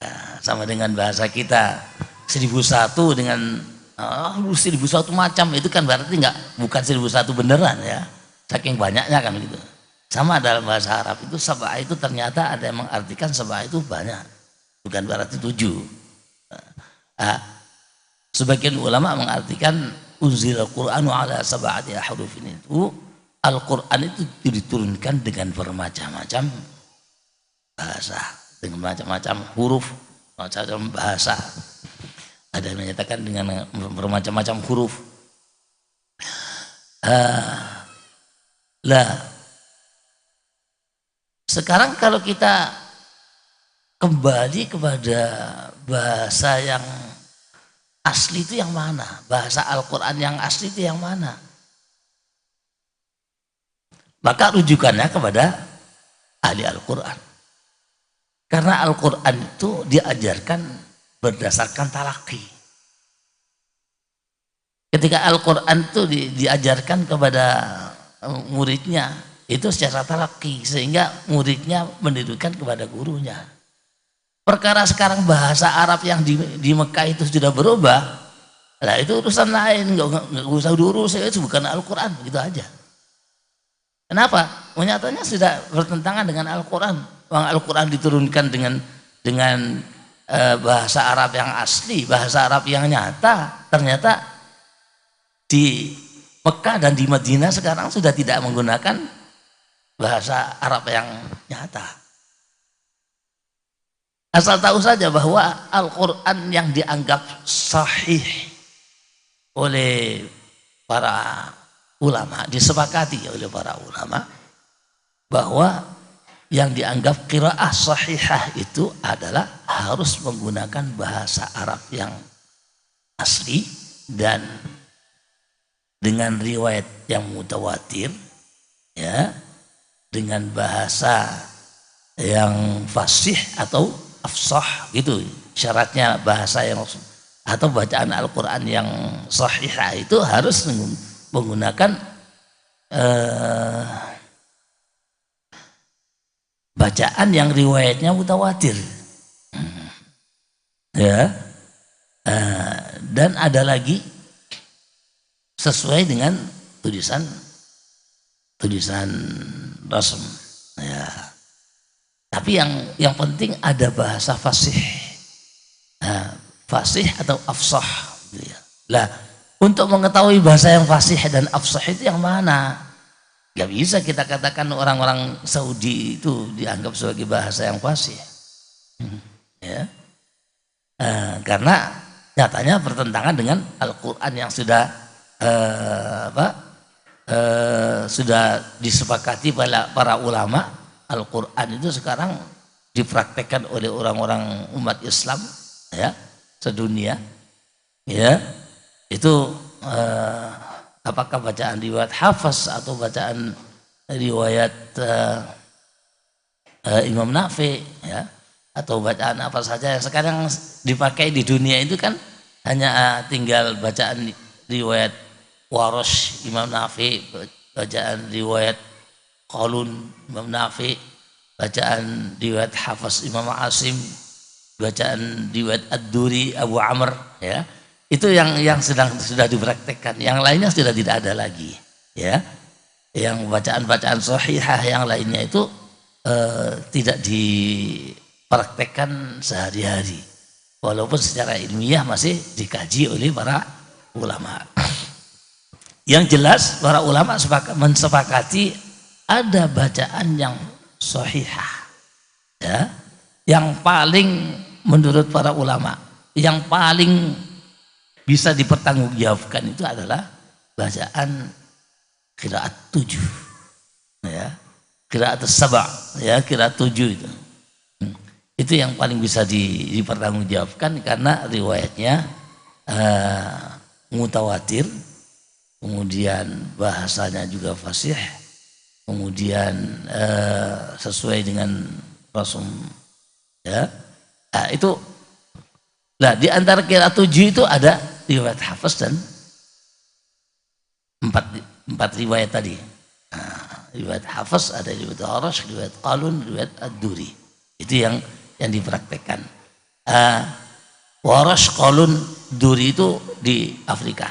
Speaker 1: Nah, sama dengan bahasa kita 1001 dengan 1001 macam, itu kan berarti bukan 1001 beneran, ya. Saking banyaknya kan gitu. Sama dalam bahasa Arab itu sab'ah itu ternyata ada yang mengartikan sab'ah itu banyak. Bukan berarti 7. Sebagian ulama mengartikan unzil Al-Qur'anu ala sab'ati ahrufin, itu Al-Quran itu diturunkan dengan bermacam-macam bahasa, dengan macam-macam huruf, macam-macam bahasa. Ada yang menyatakan dengan bermacam-macam huruf. Lah, sekarang kalau kita kembali kepada bahasa yang asli itu yang mana? Bahasa Al-Quran yang asli itu yang mana? Maka rujukannya kepada ahli Al-Quran. Karena Al-Quran itu diajarkan berdasarkan talaki. Ketika Al-Quran itu diajarkan kepada muridnya, itu secara talaki, sehingga muridnya menirukan kepada gurunya. Perkara sekarang bahasa Arab yang di Mekah itu sudah berubah, nah itu urusan lain, nggak usah diurus, itu bukan Al-Quran, gitu aja. Kenapa? Nyatanya sudah bertentangan dengan Al-Quran. Al-Quran diturunkan dengan bahasa Arab yang asli, bahasa Arab yang nyata. Ternyata di Mekah dan di Madinah sekarang sudah tidak menggunakan bahasa Arab yang nyata. Asal tahu saja bahwa Al-Quran yang dianggap sahih oleh para ulama, disepakati oleh para ulama bahwa yang dianggap qiraah sahihah itu adalah harus menggunakan bahasa Arab yang asli dan dengan riwayat yang mutawatir, ya, dengan bahasa yang fasih atau afsah, gitu syaratnya. Bahasa yang atau bacaan Al-Quran yang sahihah itu harus menggunakan bacaan yang riwayatnya mutawatir, ya. Dan ada lagi sesuai dengan tulisan rasm, ya. Tapi yang penting ada bahasa fasih, fasih atau afsah, gitu ya. Lah, untuk mengetahui bahasa yang fasih dan afsah itu yang mana? Gak bisa kita katakan orang-orang Saudi itu dianggap sebagai bahasa yang fasih, ya. Karena nyatanya bertentangan dengan Al-Quran yang sudah sudah disepakati para ulama. Al-Quran itu sekarang dipraktekkan oleh orang-orang umat Islam, ya, sedunia, ya. Itu apakah bacaan riwayat Hafs atau bacaan riwayat Imam Nafi, ya, atau bacaan apa saja yang sekarang dipakai di dunia itu kan hanya tinggal bacaan riwayat Warosh Imam Nafi, bacaan riwayat Qalun Imam Nafi, bacaan riwayat Hafs Imam Asim, bacaan riwayat Ad-Duri Abu Amr, ya. Itu yang sudah dipraktekkan. Yang lainnya sudah tidak ada lagi, ya. Yang bacaan-bacaan sahihah yang lainnya itu tidak dipraktekkan sehari-hari, walaupun secara ilmiah masih dikaji oleh para ulama. Yang jelas para ulama mensepakati ada bacaan yang sahihah, ya, yang paling menurut para ulama yang paling bisa dipertanggungjawabkan itu adalah bacaan qiraat 7, ya, qiraat as-sab', ya, qiraat 7 itu yang paling bisa dipertanggungjawabkan karena riwayatnya mutawatir, kemudian bahasanya juga fasih, kemudian sesuai dengan rasum, ya. Nah, itu lah di antara qiraat 7 itu ada riwayat Hafs dan empat riwayat tadi. Nah, riwayat Hafs, ada riwayat Arash, riwayat Qalun, riwayat Ad-Duri. Itu yang dipraktekkan. Warash, Qalun, Duri itu di Afrika.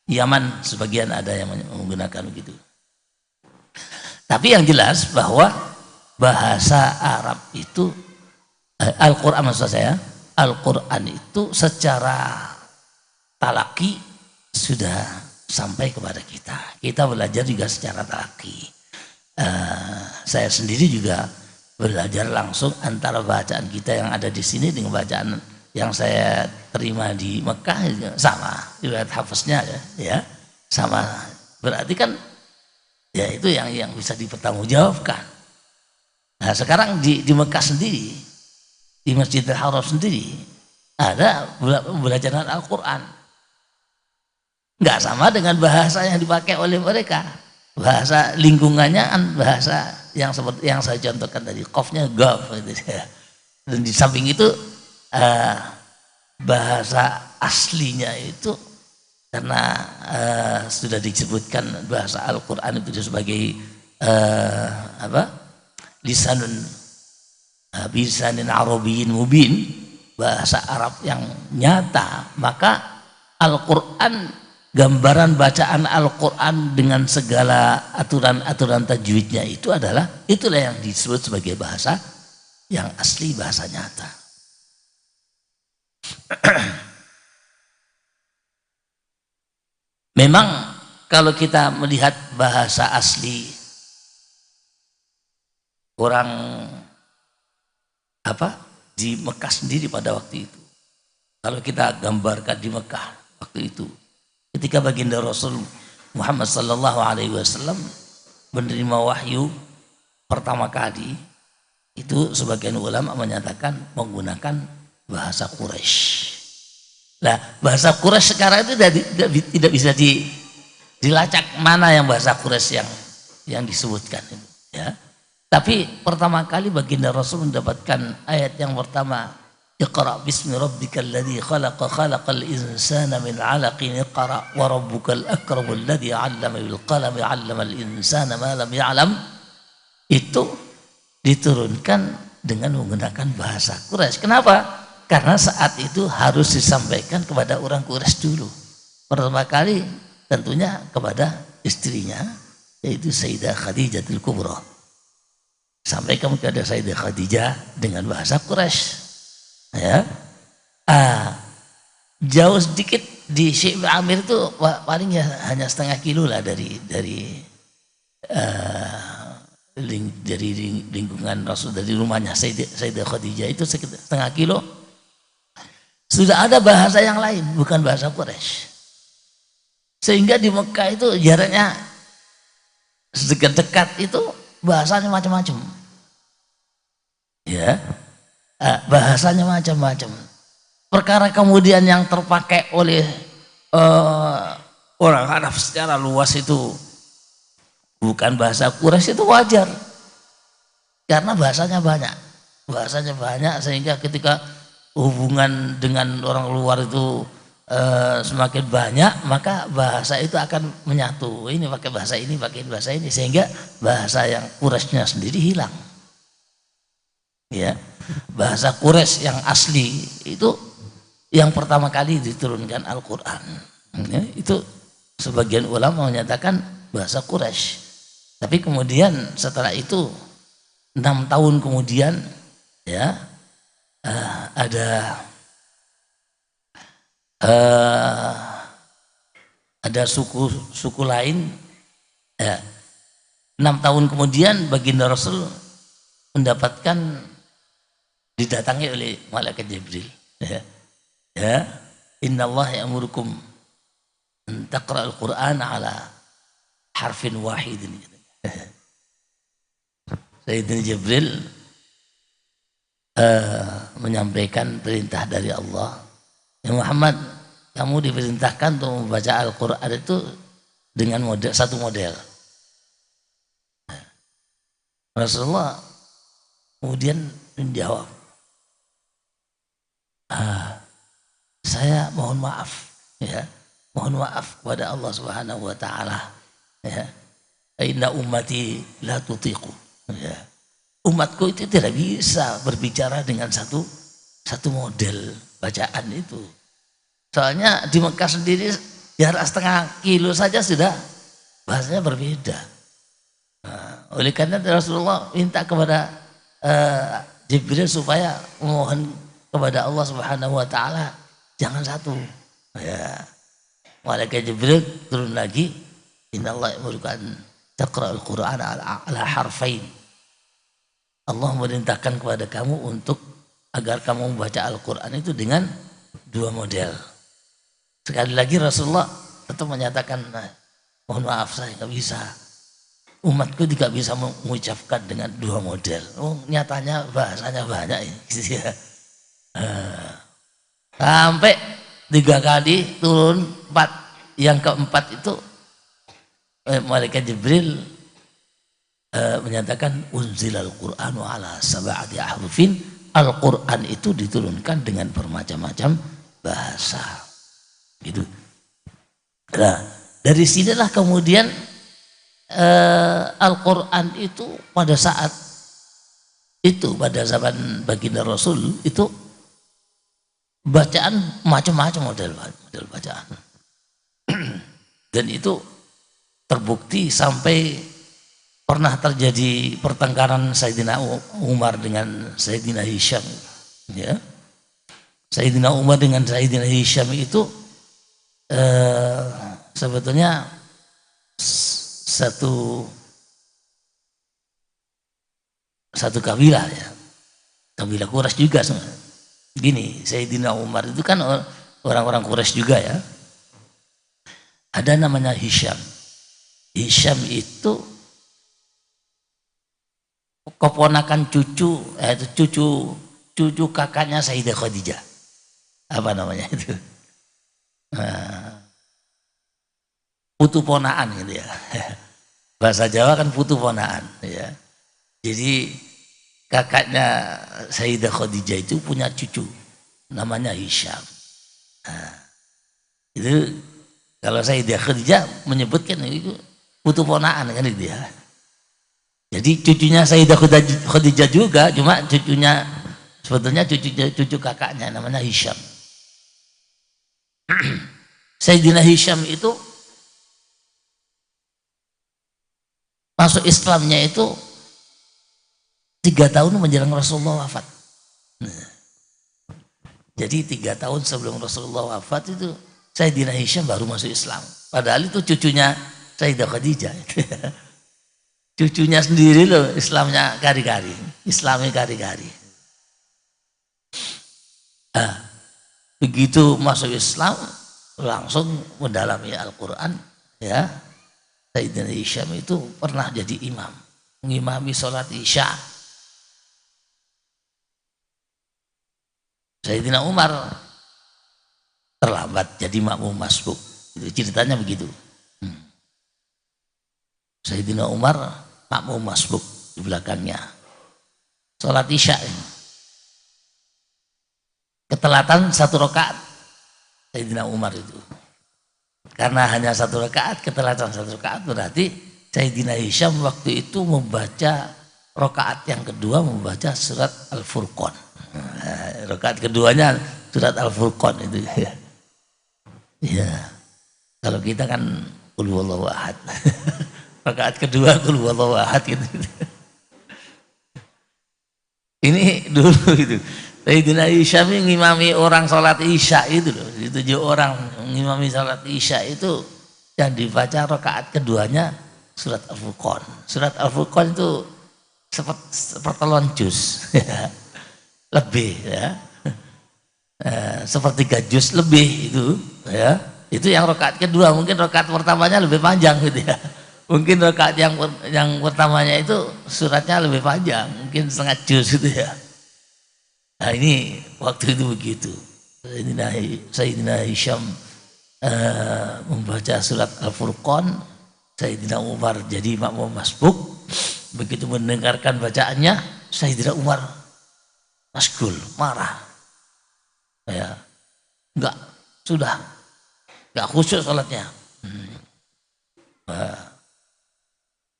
Speaker 1: Yaman sebagian ada yang menggunakan begitu. Tapi yang jelas bahwa bahasa Arab itu Al-Quran, maksud saya, Al-Quran itu secara talaki sudah sampai kepada kita. Kita belajar juga secara talaki. Saya sendiri juga belajar langsung antara bacaan kita yang ada di sini dengan bacaan yang saya terima di Mekah, sama riwayat Hafsnya, ya, sama Berarti kan ya itu yang bisa dipertanggungjawabkan. Nah sekarang di Mekah sendiri, di Masjidil Haram sendiri ada pembelajaran Al-Quran. Nggak sama dengan bahasa yang dipakai oleh mereka. Bahasa lingkungannya kan bahasa yang seperti yang saya contohkan tadi, qafnya gaf gitu ya. Dan di samping itu bahasa aslinya itu karena sudah disebutkan bahasa Al-Quran itu sebagai lisanin Arabiyyin mubin, bahasa Arab yang nyata, maka Al-Quran, gambaran bacaan Al-Quran dengan segala aturan-aturan tajwidnya itulah yang disebut sebagai bahasa yang asli, bahasa nyata. Memang kalau kita melihat bahasa asli orang di Mekah sendiri pada waktu itu, kalau kita gambarkan di Mekah waktu itu, ketika baginda Rasul Muhammad sallallahu alaihi wasallam menerima wahyu pertama kali, itu sebagian ulama menyatakan menggunakan bahasa Quraisy. Nah, bahasa Quraisy sekarang itu tidak bisa dilacak mana yang bahasa Quraisy yang disebutkan itu, ya. Tapi pertama kali baginda Rasul mendapatkan ayat yang pertama, Iqra bismi rabbikal ladzi khalaq khalaqal insana min 'alaqin iqra wa rabbukal akramul ladzi 'allama bil qalami 'allamal insana ma lam ya'lam. Itu diturunkan dengan menggunakan bahasa Quraisy. Kenapa? Karena saat itu harus disampaikan kepada orang Quraisy dulu. Pertama kali tentunya kepada istrinya, yaitu Sayyidah Khadijatul Kubra. Sampaikan kepada Sayyidah Khadijah dengan bahasa Quraisy. Ya. Jauh sedikit di Syekh Amir itu paling ya hanya setengah kilo lah dari lingkungan Rasul, dari rumahnya Sayyidah Khadijah itu sekitar setengah kilo. Sudah ada bahasa yang lain, bukan bahasa Quraisy. Sehingga di Mekah itu jaraknya dekat itu bahasanya macam-macam. Ya, bahasanya macam-macam. Perkara kemudian yang terpakai oleh orang Arab secara luas itu bukan bahasa Quraisy, itu wajar. Karena bahasanya banyak sehingga ketika hubungan dengan orang luar itu semakin banyak, maka bahasa itu akan menyatu. Ini pakai bahasa ini, pakai bahasa ini, sehingga bahasa yang Quraisynya sendiri hilang. Ya, bahasa Quraisy yang asli itu yang pertama kali diturunkan Al-Quran. Ya, itu sebagian ulama menyatakan bahasa Quraisy. Tapi kemudian setelah itu 6 tahun kemudian, ya, ada suku lain, ya. 6 tahun kemudian baginda Rasul mendapatkan, didatangi oleh malaikat Jibril, ya, innallaha ya'murukum an taqra'al Qur'an ala harfin wahidin. Sayyidina Jibril menyampaikan perintah dari Allah, ya Muhammad, kamu diperintahkan untuk membaca Al-Quran itu dengan satu model. Rasulullah kemudian menjawab, saya mohon maaf, ya, mohon maaf kepada Allah Subhanahu wa taala, ya. Inna ummati la tutiqu, ya. Umatku itu tidak bisa berbicara dengan satu model bacaan itu. Soalnya di Mekah sendiri jarak setengah kilo saja sudah bahasanya berbeda. Nah, oleh karena Rasulullah minta kepada Jibril supaya memohon kepada Allah Subhanahu wa taala jangan satu. Ya. Malaikat Jibril turun lagi, innallaha ya'muruka an taqra'al Qur'ana ala harfain. Allah memerintahkan kepada kamu untuk agar kamu membaca Al-Quran itu dengan 2 model. Sekali lagi Rasulullah tetap menyatakan mohon maaf saya nggak bisa. Umatku tidak bisa mengucapkan dengan dua model. Oh, nyatanya bahasanya banyak ya. Gitu ya. Sampai 3 kali turun, 4. Yang keempat itu malaikat Jibril menyatakan unzilal Qur'anu ala sab'ati ahrufin. Al-Quran itu diturunkan dengan bermacam-macam bahasa. Gitu. Nah, dari sinilah kemudian Al-Quran itu pada saat itu, pada zaman baginda Rasul itu bacaan macam-macam model bacaan. Dan itu terbukti sampai pernah terjadi pertengkaran Sayyidina Umar dengan Sayyidina Hisham. Ya. Sayyidina Umar dengan Sayyidina Hisham itu sebetulnya satu kabilah ya, kabilah Quraisy juga sebenarnya. Gini, Sayyidina Umar itu kan orang-orang Quraisy juga ya. Ada namanya Hisham. Hisham itu keponakan cucu kakaknya Sayyidah Khadijah. Apa namanya itu? Putu ponaan gitu ya. Bahasa Jawa kan putu ponaan ya. Jadi kakaknya Sayyidah Khadijah itu punya cucu namanya Hisham. Itu kalau Sayyidah Khadijah menyebutkan itu putu ponaan kan itu ya. Jadi cucunya Sayyidah Khadijah juga, cuma cucunya sebetulnya cucu kakaknya namanya Hisham. Sayyidina Hisham itu masuk Islamnya itu 3 tahun menjelang Rasulullah wafat. Jadi 3 tahun sebelum Rasulullah wafat itu Sayyidina Hisham baru masuk Islam. Padahal itu cucunya Sayyidah Khadijah. Cucunya sendiri loh Islamnya kari-kari. Islamnya kari-kari. Begitu masuk Islam langsung mendalami Al-Quran ya. Sayyidina Hisham itu pernah jadi imam, mengimami sholat Isya. Sayyidina Umar terlambat jadi makmum masbuk. Itu ceritanya begitu. Sayyidina Umar makmum masbuk di belakangnya. Sholat Isya ini. Ketelatan 1 rakaat Sayyidina Umar itu. Karena hanya 1 rakaat, ketelatan 1 rakaat berarti Sayyidina Hisham waktu itu membaca rakaat yang kedua membaca surat Al-Furqan. Rakaat keduanya surat Al-Furqan itu ya. Ya. Kalau kita kan qul huwallahu ahad. Rakaat kedua qul huwallahu ahad gitu. Ini dulu itu. Sayyidina Hisham ngimami orang sholat Isya itu loh. 7 orang ngimami sholat Isya itu yang dibaca rakaat keduanya surat Al-Furqan. Surat Al-Furqan itu sepertelon juz. Lebih ya. Sepertiga juz lebih itu ya. Itu yang rakaat kedua, mungkin rakaat pertamanya lebih panjang gitu ya. Mungkin rakaat yang pertamanya itu suratnya lebih panjang, mungkin setengah juz gitu ya. Nah ini waktu itu begitu. Sayyidina Hisham membaca surat Al-Furqan, Sayyidina Umar jadi makmum masbuk. Begitu mendengarkan bacaannya, Sayyidina Umar masgul, marah. Ya, enggak khusyuk sholatnya.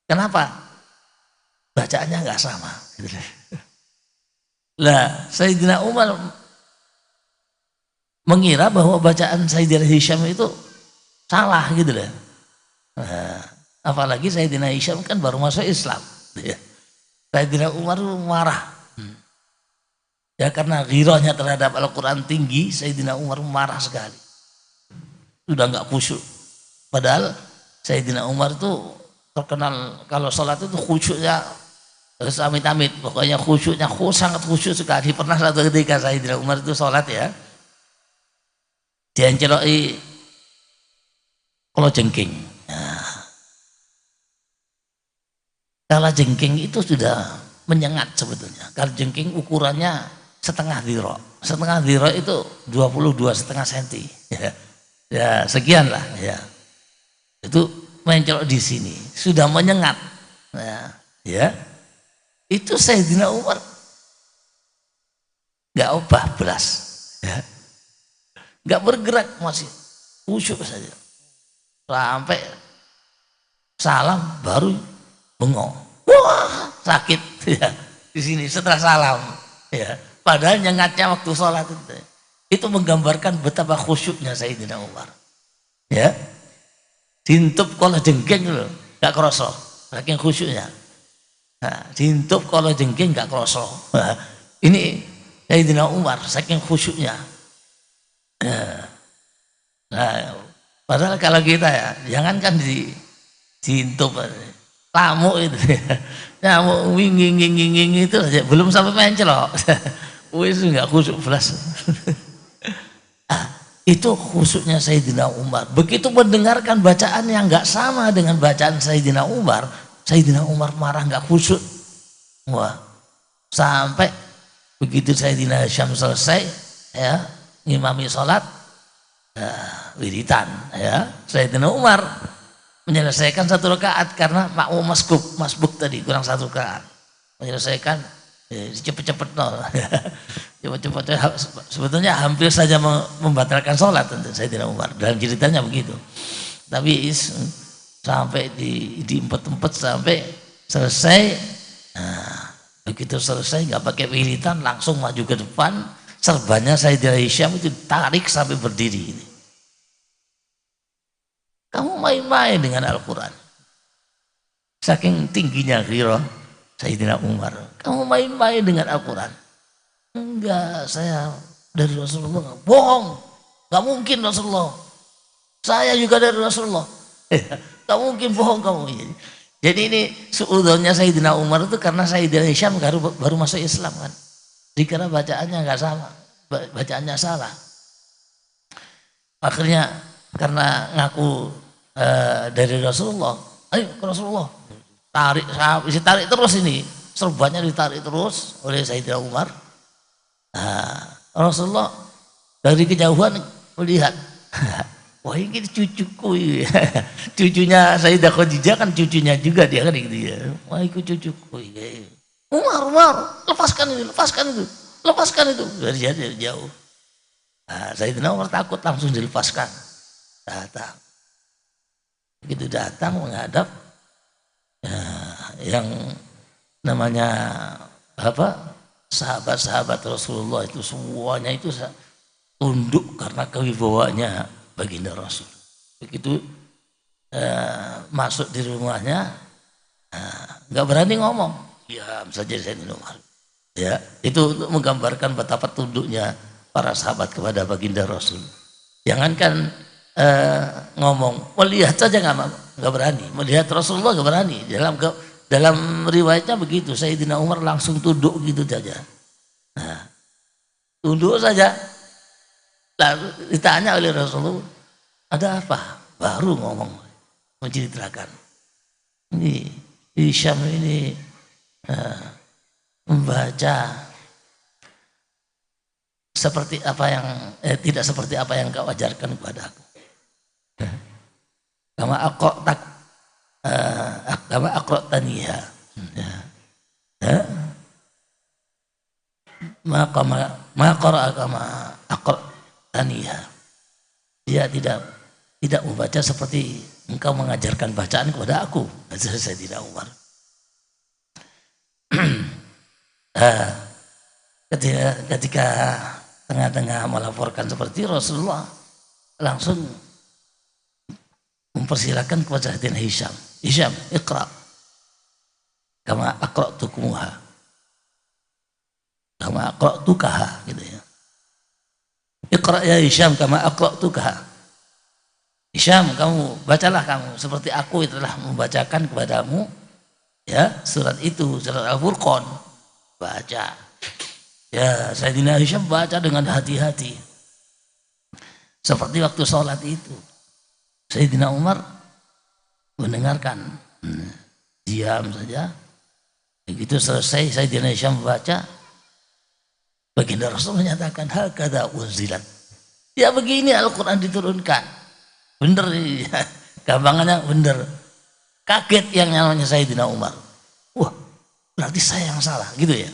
Speaker 1: Kenapa? Bacaannya enggak sama. Lah, Sayyidina Umar mengira bahwa bacaan Sayyidina Hisham itu salah gitu loh. Apalagi Sayyidina Hisham kan baru masuk Islam. Sayyidina Umar marah. Ya karena ghirahnya terhadap Al-Quran tinggi, Sayyidina Umar marah sekali. Sudah enggak khusyuk. Padahal Sayyidina Umar itu terkenal kalau sholat itu khusyuknya amit-amit, pokoknya khusyuknya sangat khusyuk sekali. Pernah satu ketika Sayyidina Umar itu sholat ya, dia nceloki kalau jengking. Nah, Kala jengking itu sudah menyengat sebetulnya. Kala jengking ukurannya setengah dhira. Setengah dhira itu 22,5 cm. Ya, ya sekian lah ya. Itu mencolok di sini, sudah menyengat. Nah, ya. Itu Sayyidina Umar nggak obah belas. Ya. Nggak bergerak, masih khusyuk saja. Sampai salam baru bengong. Wah, sakit ya. Di sini setelah salam ya. Padahal nyengatnya waktu sholat itu menggambarkan betapa khusyuknya Sayyidina Umar. Ya. Dintup kalau jengking loh, nggak kerasa, saking khusyuknya. Nah, dintup kalau jengking nggak kerasa. Nah, ini Sayyidina Umar saking khusyuknya. Nah, padahal kalau kita ya, jangankan dintup, lamuk itu, nyamuk winging itu aja belum sampai mencelok, wis nggak khusyuk belas. Itu khusyuknya Sayyidina Umar. Begitu mendengarkan bacaan yang nggak sama dengan bacaan Sayyidina Umar marah nggak khusyuk. Wah, sampai begitu Sayyidina Hisham selesai, ya, ngimami sholat, wiridan, ya, Sayyidina Umar menyelesaikan 1 rakaat karena makmum masbuk tadi kurang 1 rakaat, menyelesaikan cepet-cepet nol. Cepet-cepet sebetulnya hampir saja membatalkan sholat tentu Sayyidina Umar dalam ceritanya begitu. Tapi sampai diempet-empet sampai selesai. Nah, begitu selesai nggak pakai wiridan langsung maju ke depan, serbannya Sayyidina Hisham itu tarik sampai berdiri. Kamu main-main dengan Al-Quran. Saking tingginya ghirah Sayyidina Umar. Kamu main-main dengan Al-Quran. Enggak, saya dari Rasulullah. Bohong, gak mungkin Rasulullah. Saya juga dari Rasulullah. Gak mungkin bohong kamu. Jadi ini suudonnya Sayyidina Umar itu karena Sayyidina Hisham baru masuk Islam kan. Dikira bacaannya nggak sama, bacaannya salah. Akhirnya karena ngaku dari Rasulullah, ayo ke Rasulullah. Tarik terus ini, serbannya ditarik terus oleh Sayyidina Umar. Nah, Rasulullah dari kejauhan melihat, wah ini cucuku, cucunya Sayyidah Khadijah kan cucunya juga dia kan gitu ya. Wah itu cucuku, Umar, lepaskan itu, dari jauh. Nah, Sayyidina Umar takut langsung dilepaskan. Datang, begitu datang menghadap yang namanya apa? Sahabat-sahabat Rasulullah itu semuanya itu tunduk karena kewibawaannya baginda Rasul. Begitu masuk di rumahnya, nggak berani ngomong, diam saja Sayyidina Umar. Ya, itu untuk menggambarkan betapa tunduknya para sahabat kepada baginda Rasul. Jangankan ngomong, melihat saja nggak berani, melihat Rasulullah nggak berani. Dalam riwayatnya begitu, Sayyidina Umar langsung tunduk gitu saja. Nah, tunduk saja. Lalu ditanya oleh Rasulullah, ada apa? Baru ngomong, menceritakan. Ini Hisham ini membaca seperti apa yang tidak seperti apa yang kau ajarkan kepada aku. Kama aqra'taniha. Ma qara'a kama aqra'taniha. Dia tidak membaca seperti engkau mengajarkan bacaan kepada aku. Saya tidak Umar. Ketika tengah-tengah melaporkan seperti Rasulullah langsung mempersilahkan kepada Sayyidina Hisham, iqra kama aqra'tukumuha, kama aqra'tukaha gitu ya. Iqra ya Hisham kama aqra'tukaha. Hisham, kamu bacalah kamu seperti aku telah membacakan kepadamu ya surat itu, surat Al-Furqan. Baca. Ya, Sayyidina Hisham baca dengan hati-hati. Seperti waktu sholat itu. Sayyidina Umar mendengarkan. diam saja. Begitu selesai Sayyidina Hisham membaca, baginda Rasul menyatakan hakadha unzilat. Ya begini Al-Quran diturunkan. Bener ya. Gampangannya bener. Kaget yang namanya Sayyidina Umar. Wah, berarti saya yang salah gitu ya.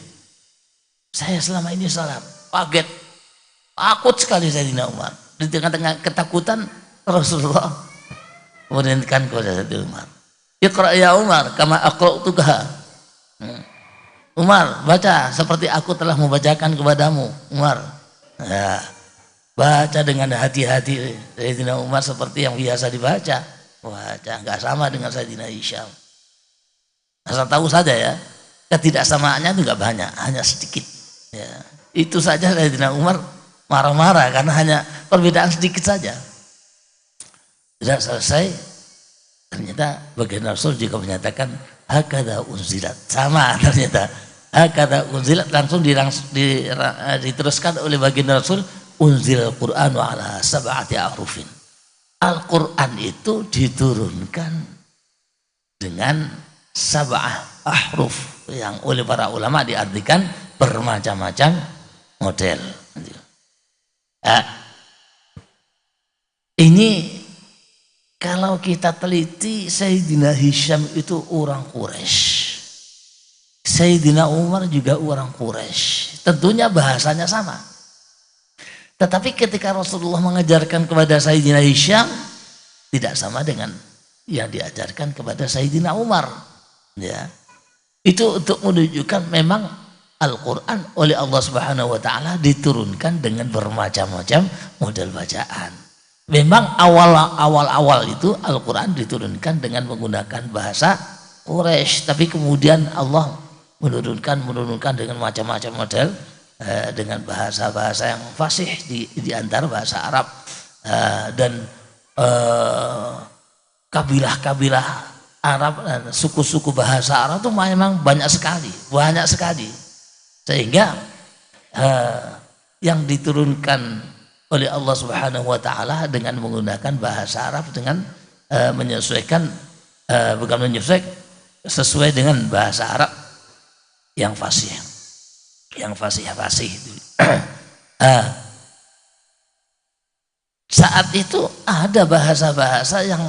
Speaker 1: Saya selama ini salah. Kaget. Takut sekali Sayyidina Umar. Di tengah-tengah ketakutan Rasulullah merintahkan kepada Sayyidina Umar. Iqra ya Umar kama aqra'tuka. Umar, baca seperti aku telah membacakan kepadamu. Umar. Ya. Baca dengan hati-hati. Sayyidina Umar seperti yang biasa dibaca. Baca, nggak sama dengan Sayyidina Hisham. Asal tahu saja ya, ketidaksamaannya itu nggak banyak, hanya sedikit. Ya. Itu saja Sayyidina Umar marah-marah karena hanya perbedaan sedikit saja. Tidak selesai, ternyata baginda Rasul juga menyatakan hakadha unzilat. Sama ternyata. Hakadha unzilat langsung diteruskan oleh baginda Rasul. Unzil Qur'anu ala sab'ati ahrufin. Al-Quran itu diturunkan dengan sab'ah ahruf yang oleh para ulama diartikan bermacam-macam model. Ini kalau kita teliti, Sayyidina Hisham itu orang Quraisy. Sayyidina Umar juga orang Quraisy. Tentunya bahasanya sama. Tetapi ketika Rasulullah mengajarkan kepada Sayyidina Hisham, tidak sama dengan yang diajarkan kepada Sayyidina Umar. Ya. Itu untuk menunjukkan memang Al-Quran oleh Allah Subhanahu wa Ta'ala diturunkan dengan bermacam-macam model bacaan. Memang awal-awal itu Al-Quran diturunkan dengan menggunakan bahasa Quraisy, tapi kemudian Allah menurunkan dengan macam-macam model, dengan bahasa-bahasa yang fasih di antara bahasa Arab, dan kabilah-kabilah Arab dan suku-suku bahasa Arab itu memang banyak sekali, sehingga yang diturunkan oleh Allah Subhanahu wa Ta'ala dengan menggunakan bahasa Arab dengan menyesuaikan, bukan menyesuaikan, sesuai dengan bahasa Arab yang fasih itu. Saat itu ada bahasa-bahasa yang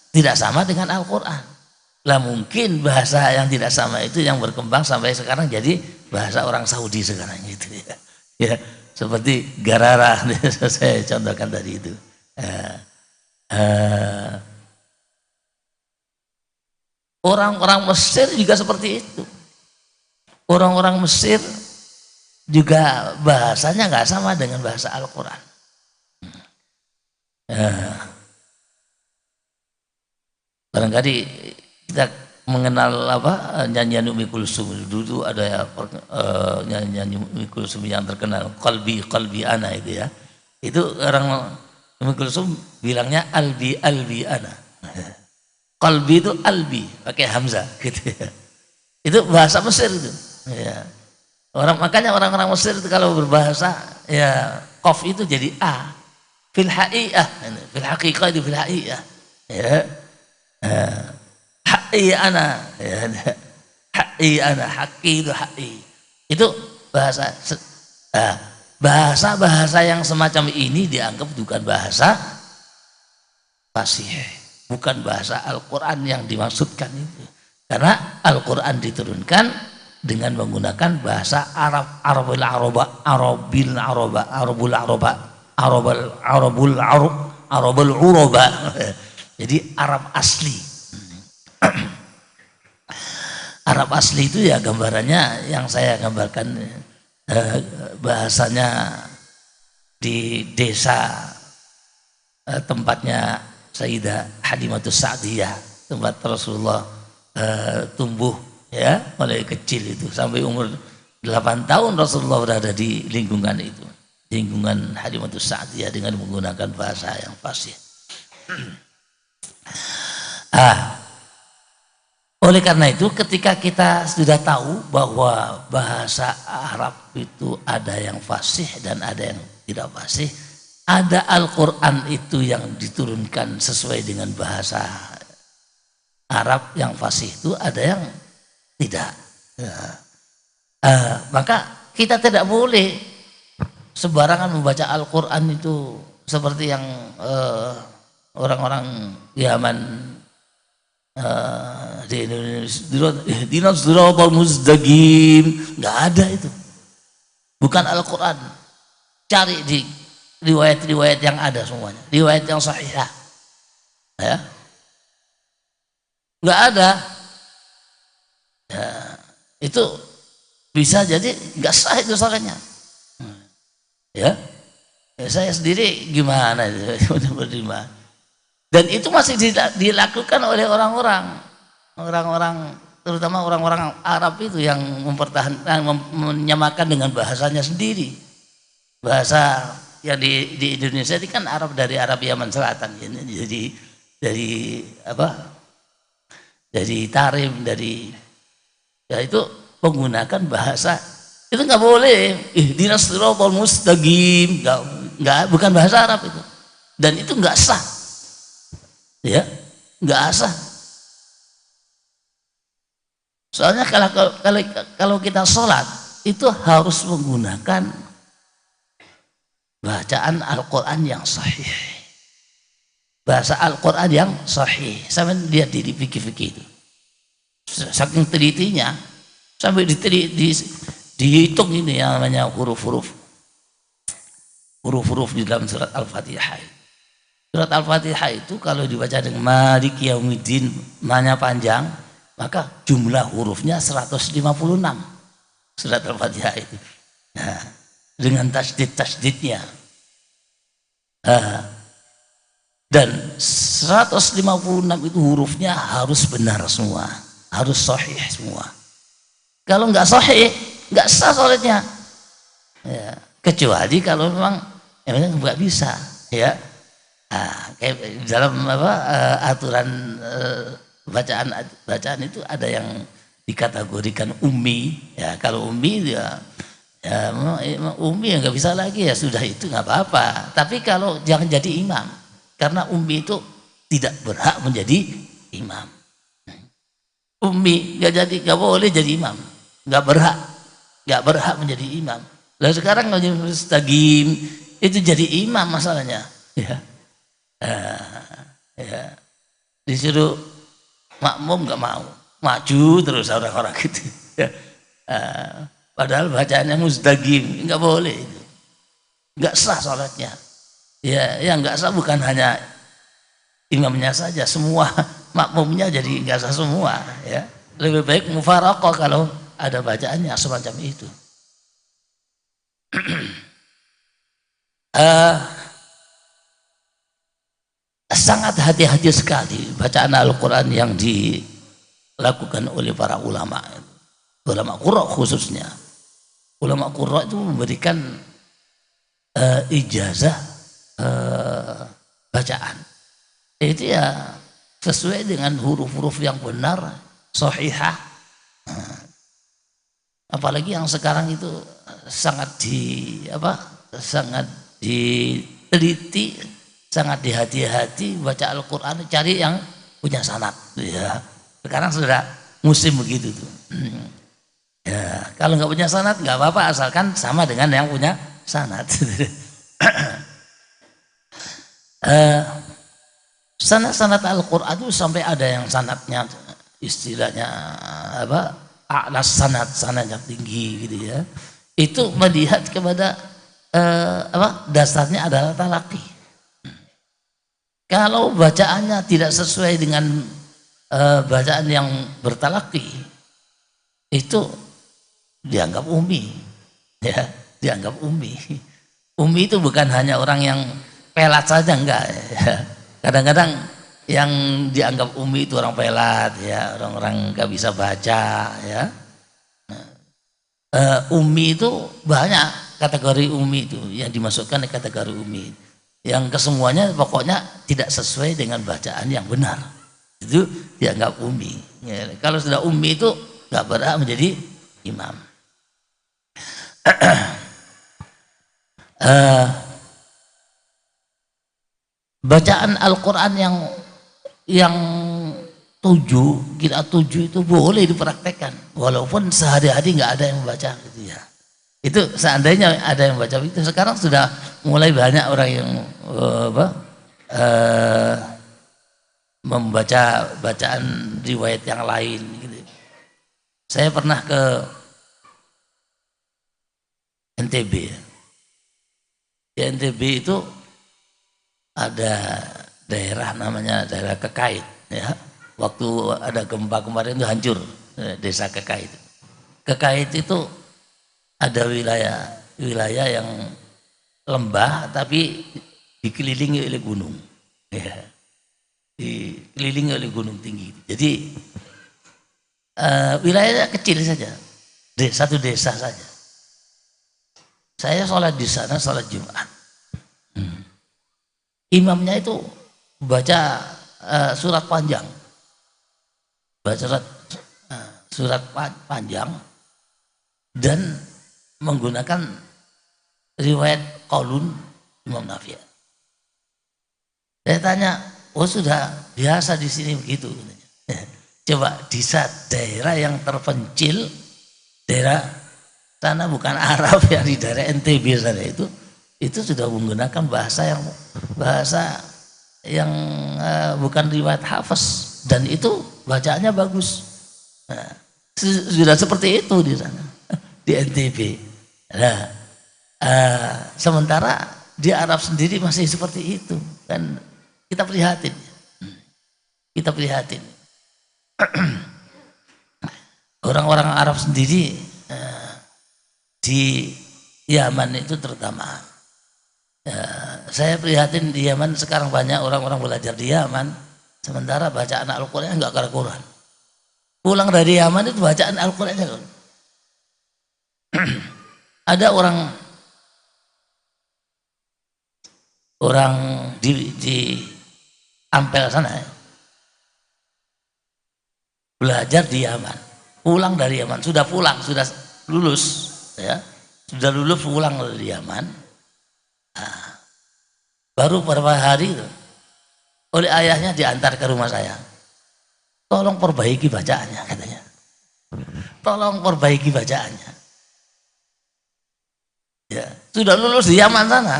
Speaker 1: tidak sama dengan Al-Quran. Lah mungkin bahasa yang tidak sama itu yang berkembang sampai sekarang jadi bahasa orang Saudi sekarang gitu ya. Ya, seperti Garara saya contohkan tadi itu. Orang-orang Mesir juga seperti itu. Orang-orang Mesir juga bahasanya nggak sama dengan bahasa Al-Quran. Barangkali kita mengenal nyanyian Ummi Kulsum. Dulu ada nyanyian Ummi Kulsum yang terkenal, qalbi ana itu ya. Itu orang Ummi Kulsum bilangnya albi ana. Qalbi itu albi pakai hamzah gitu ya. Itu bahasa Mesir itu. Ya. Makanya orang-orang Mesir itu kalau berbahasa ya qaf itu jadi a. Fil haqiqah, fil haqiqah itu fil haqiqah. Ya. Haqqi ana, ya. Haqqi ana, haqqi itu haqqi. Itu bahasa yang semacam ini dianggap bukan bahasa fasih, bukan bahasa Al-Quran yang dimaksudkan itu. Karena Al-Quran diturunkan dengan menggunakan bahasa Arabul Uroba. Jadi Arab asli. Arab asli itu ya gambarannya yang saya gambarkan, bahasanya di desa tempatnya Sayyidah Halimatus Sa'diyah, tempat Rasulullah tumbuh ya mulai kecil itu sampai umur 8 tahun Rasulullah berada di lingkungan itu, lingkungan Halimatus Sa'diyah dengan menggunakan bahasa yang fasih. Oleh karena itu ketika kita sudah tahu bahwa bahasa Arab itu ada yang fasih dan ada yang tidak fasih, ada Al-Quran itu yang diturunkan sesuai dengan bahasa Arab yang fasih itu, ada yang tidak. Ya. Maka kita tidak boleh sembarangan membaca Al-Quran itu seperti yang orang-orang Yaman di Indonesia, ihdinas siratal mustaqim, nggak ada itu. Bukan Al-Quran. Cari di riwayat-riwayat yang ada semuanya, riwayat yang sahih, ya, nggak ada. Ya, itu bisa jadi nggak sah itu salahnya. Ya, saya sendiri gimana itu beriman. Dan itu masih dilakukan oleh orang-orang terutama orang-orang Arab itu yang mempertahankan, menyamakan dengan bahasanya sendiri. Bahasa yang di Indonesia ini kan Arab, dari Arab Yaman Selatan, jadi dari apa? Dari Tarim, dari ya itu menggunakan bahasa itu nggak boleh. Ihdinas siratal mustaqim, nggak, bukan bahasa Arab itu, dan itu nggak sah, ya, nggak sah. Soalnya kalau kita sholat itu harus menggunakan bacaan Al-Quran yang sahih, bahasa Al-Quran yang sahih. Sampai lihat di fikih-fikih itu, saking telitinya sampai dihitung ini yang namanya huruf-huruf di dalam surat Al-Fatihah. Surat Al-Fatihah itu kalau dibaca dengan Maliki Yaumiddin, namanya panjang, maka jumlah hurufnya 156 surat Al-Fatihah itu. Nah, dengan tasdid-tasdidnya. Dan 156 itu hurufnya harus benar semua, harus sahih semua. Kalau nggak sahih, nggak sah sholatnya. Ya, kecuali kalau memang nggak bisa, ya. Kayak dalam aturan bacaan itu ada yang dikategorikan ummi. Ya, kalau ummi ya ummi nggak bisa lagi, ya sudah, itu nggak apa-apa. Tapi kalau jangan jadi imam, karena ummi itu tidak berhak menjadi imam. Ummi nggak boleh jadi imam, nggak berhak menjadi imam. Lalu sekarang kalau mustaqim itu jadi imam masalahnya, ya. Ya. Disuruh makmum nggak mau, maju terus orang-orang gitu. Ya. Padahal bacaannya mustaqim, nggak boleh itu, nggak sah sholatnya. Ya, yang nggak sah bukan hanya imamnya saja, semua makmumnya jadi nggak sah semua. Ya, lebih baik mufaraqah kalau ada bacaannya semacam itu. Sangat hati-hati sekali bacaan Al-Quran yang dilakukan oleh para ulama qurra khususnya. Ulama qurra itu memberikan ijazah bacaan itu ya sesuai dengan huruf-huruf yang benar, sahihah. Apalagi yang sekarang itu sangat diteliti, sangat dihati-hati baca Al-Quran, cari yang punya sanad. Ya, sekarang sudah musim begitu tuh. Ya, kalau nggak punya sanad nggak apa-apa, asalkan sama dengan yang punya sanad. Sanad Al-Quran itu sampai ada yang sanadnya istilahnya a'las sanad yang tinggi gitu ya. Itu melihat kepada dasarnya adalah talaqi. Kalau bacaannya tidak sesuai dengan bacaan yang bertalaqi, itu dianggap ummi, ya, dianggap ummi. Ummi itu bukan hanya orang yang pelat saja, enggak. Ya. Kadang-kadang yang dianggap ummi itu orang pelat, ya, orang-orang nggak bisa baca, ya. Ummi itu banyak kategori ummi itu yang dimasukkan ke kategori ummi. Yang kesemuanya pokoknya tidak sesuai dengan bacaan yang benar, itu dianggap ummi. Ya, kalau sudah ummi itu nggak berhak menjadi imam. Bacaan Al-Quran yang kita tuju itu boleh dipraktekkan walaupun sehari-hari nggak ada yang membaca gitu ya. Itu seandainya ada yang membaca itu, sekarang sudah mulai banyak orang yang membaca bacaan riwayat yang lain gitu. Saya pernah ke NTB. Di NTB itu ada daerah namanya daerah Kekait ya. Waktu ada gempa kemarin itu hancur desa Kekait. Kekait itu ada wilayah yang lembah tapi dikelilingi oleh gunung ya. Dikelilingi oleh gunung tinggi. Jadi wilayahnya kecil saja, satu desa saja. Saya sholat di sana, sholat Jumat. Imamnya itu baca surat panjang, baca surat panjang dan menggunakan riwayat qaulun Imam Nafi'. Saya tanya, oh sudah biasa di sini begitu. Coba di daerah yang terpencil, daerah sana bukan Arab yang di daerah NTB sana itu sudah menggunakan bahasa yang bukan riwayat hafaz dan itu bacaannya bagus. Nah, sudah seperti itu di sana di NTB. Nah, sementara di Arab sendiri masih seperti itu kan, kita prihatin. Kita prihatin. Orang-orang Arab sendiri di Yaman itu terutama, saya prihatin di Yaman sekarang banyak orang-orang belajar di Yaman, sementara bacaan Al-Quran enggak kayak Quran. Pulang dari Yaman itu bacaan Al-Qurannya. Ada orang di Ampel sana belajar di Yaman, pulang dari Yaman, sudah lulus ya, sudah lulus pulang dari Yaman. Nah, baru beberapa hari itu oleh ayahnya diantar ke rumah saya, tolong perbaiki bacaannya katanya, tolong perbaiki bacaannya ya. Sudah lulus di Yaman sana,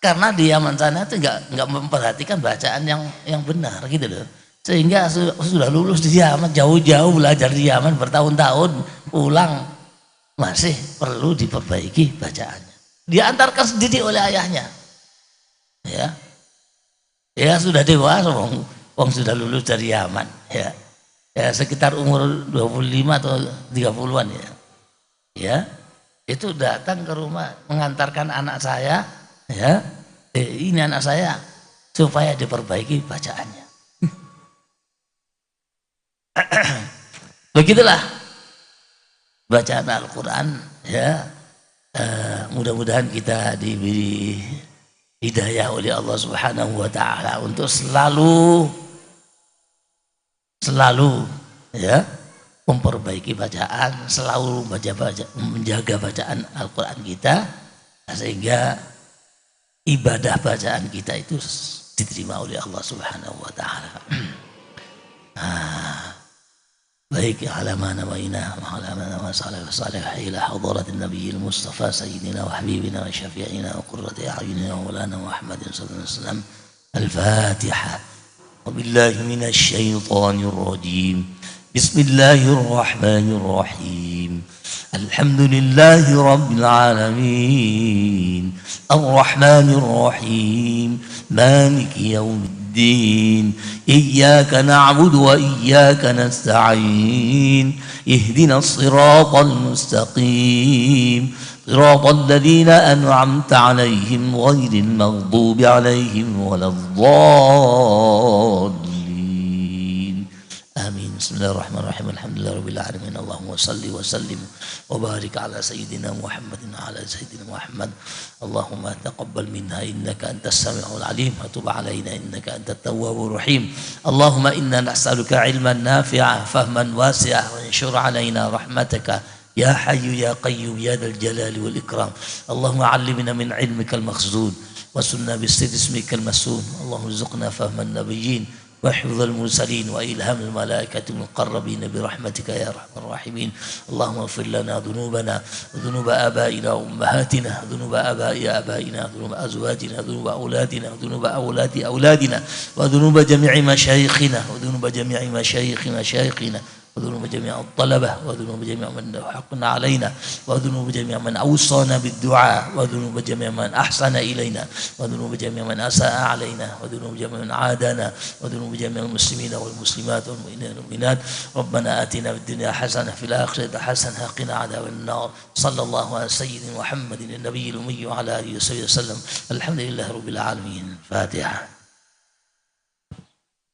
Speaker 1: karena di Yaman sana itu nggak memperhatikan bacaan yang benar gitu loh, sehingga sudah lulus di Yaman, jauh-jauh belajar di Yaman bertahun-tahun, pulang masih perlu diperbaiki bacaannya. Diantarkan sendiri oleh ayahnya. Ya sudah dewasa, wong sudah lulus dari Yaman ya. Ya sekitar umur 25 atau 30-an ya. Ya. Itu datang ke rumah mengantarkan anak saya ya. Ini anak saya supaya diperbaiki bacaannya. Begitulah bacaan Al-Quran ya. Mudah-mudahan kita diberi hidayah oleh Allah Subhanahu wa taala untuk selalu ya memperbaiki bacaan, selalu menjaga bacaan Al-Quran kita sehingga ibadah bacaan kita itu diterima oleh Allah Subhanahu wa taala. Baik, ala ma nawaina wa ala ma salih ila hadratin nabiyil mustafa sayyidina wa habibina wa syafi'ina wa qurrati a'yunina wa maulana Muhammadin sallallahu alaihi wasallam. Al-Fatihah. Wa billahi minasy syaithanir rajim. Bismillahir rahmanir rahim. Alhamdulillahi rabbil alamin. Ar-Rahmanir Rahim. Maliki yaumiddin. إياك نعبد وإياك نستعين اهدنا الصراط المستقيم صراط الذين أنعمت عليهم غير المغضوب عليهم ولا الضالين آمين. بسم الله الرحمن الرحيم. الحمد لله رب العالمين. اللهم صل وسلم وبارك على سيدنا محمد وعلى سيدنا محمد. اللهم تقبل منا إنك أنت السميع العليم وتب علينا إنك أنت التواب الرحيم. اللهم إنا نسألك علما نافعا فهما واسعا وانشر علينا رحمتك يا حي يا قيوم يا ذا الجلال والإكرام. اللهم علمنا من علمك المخزون وسنا بسر اسمك المسون. اللهم ارزقنا فهم النبيين وحفظ المرسلين وإلهام الملائكة المقربين برحمتك يا أرحم الراحمين. اللهم اغفر لنا ذنوبنا وذنوب آبائنا وأمهاتنا، ذنوب آبائنا، ذنوب أزواجنا، ذنوب أولادنا، ذنوب أولاد أولادنا، وذنوب جميع مشايخنا، وذنوب جميع مشايخنا، وذنوب جميع الطلبة، وذنوب جميع من حقنا علينا، وذنوب جميع من أوصانا بالدعاء، وذنوب جميع من أحسن إلينا، وذنوب جميع من أساء علينا، وذنوب جميع من عادانا، وذنوب جميع المسلمين والمسلمات والمؤمنين والمؤمنات. ربنا آتنا في الدنيا حسنة في الآخرة حسنة قنا عذاب النار. صلى الله على سيدنا محمد النبي الأمي وعلى آله وصحبه وسلم. الحمد لله رب العالمين. فاتحة.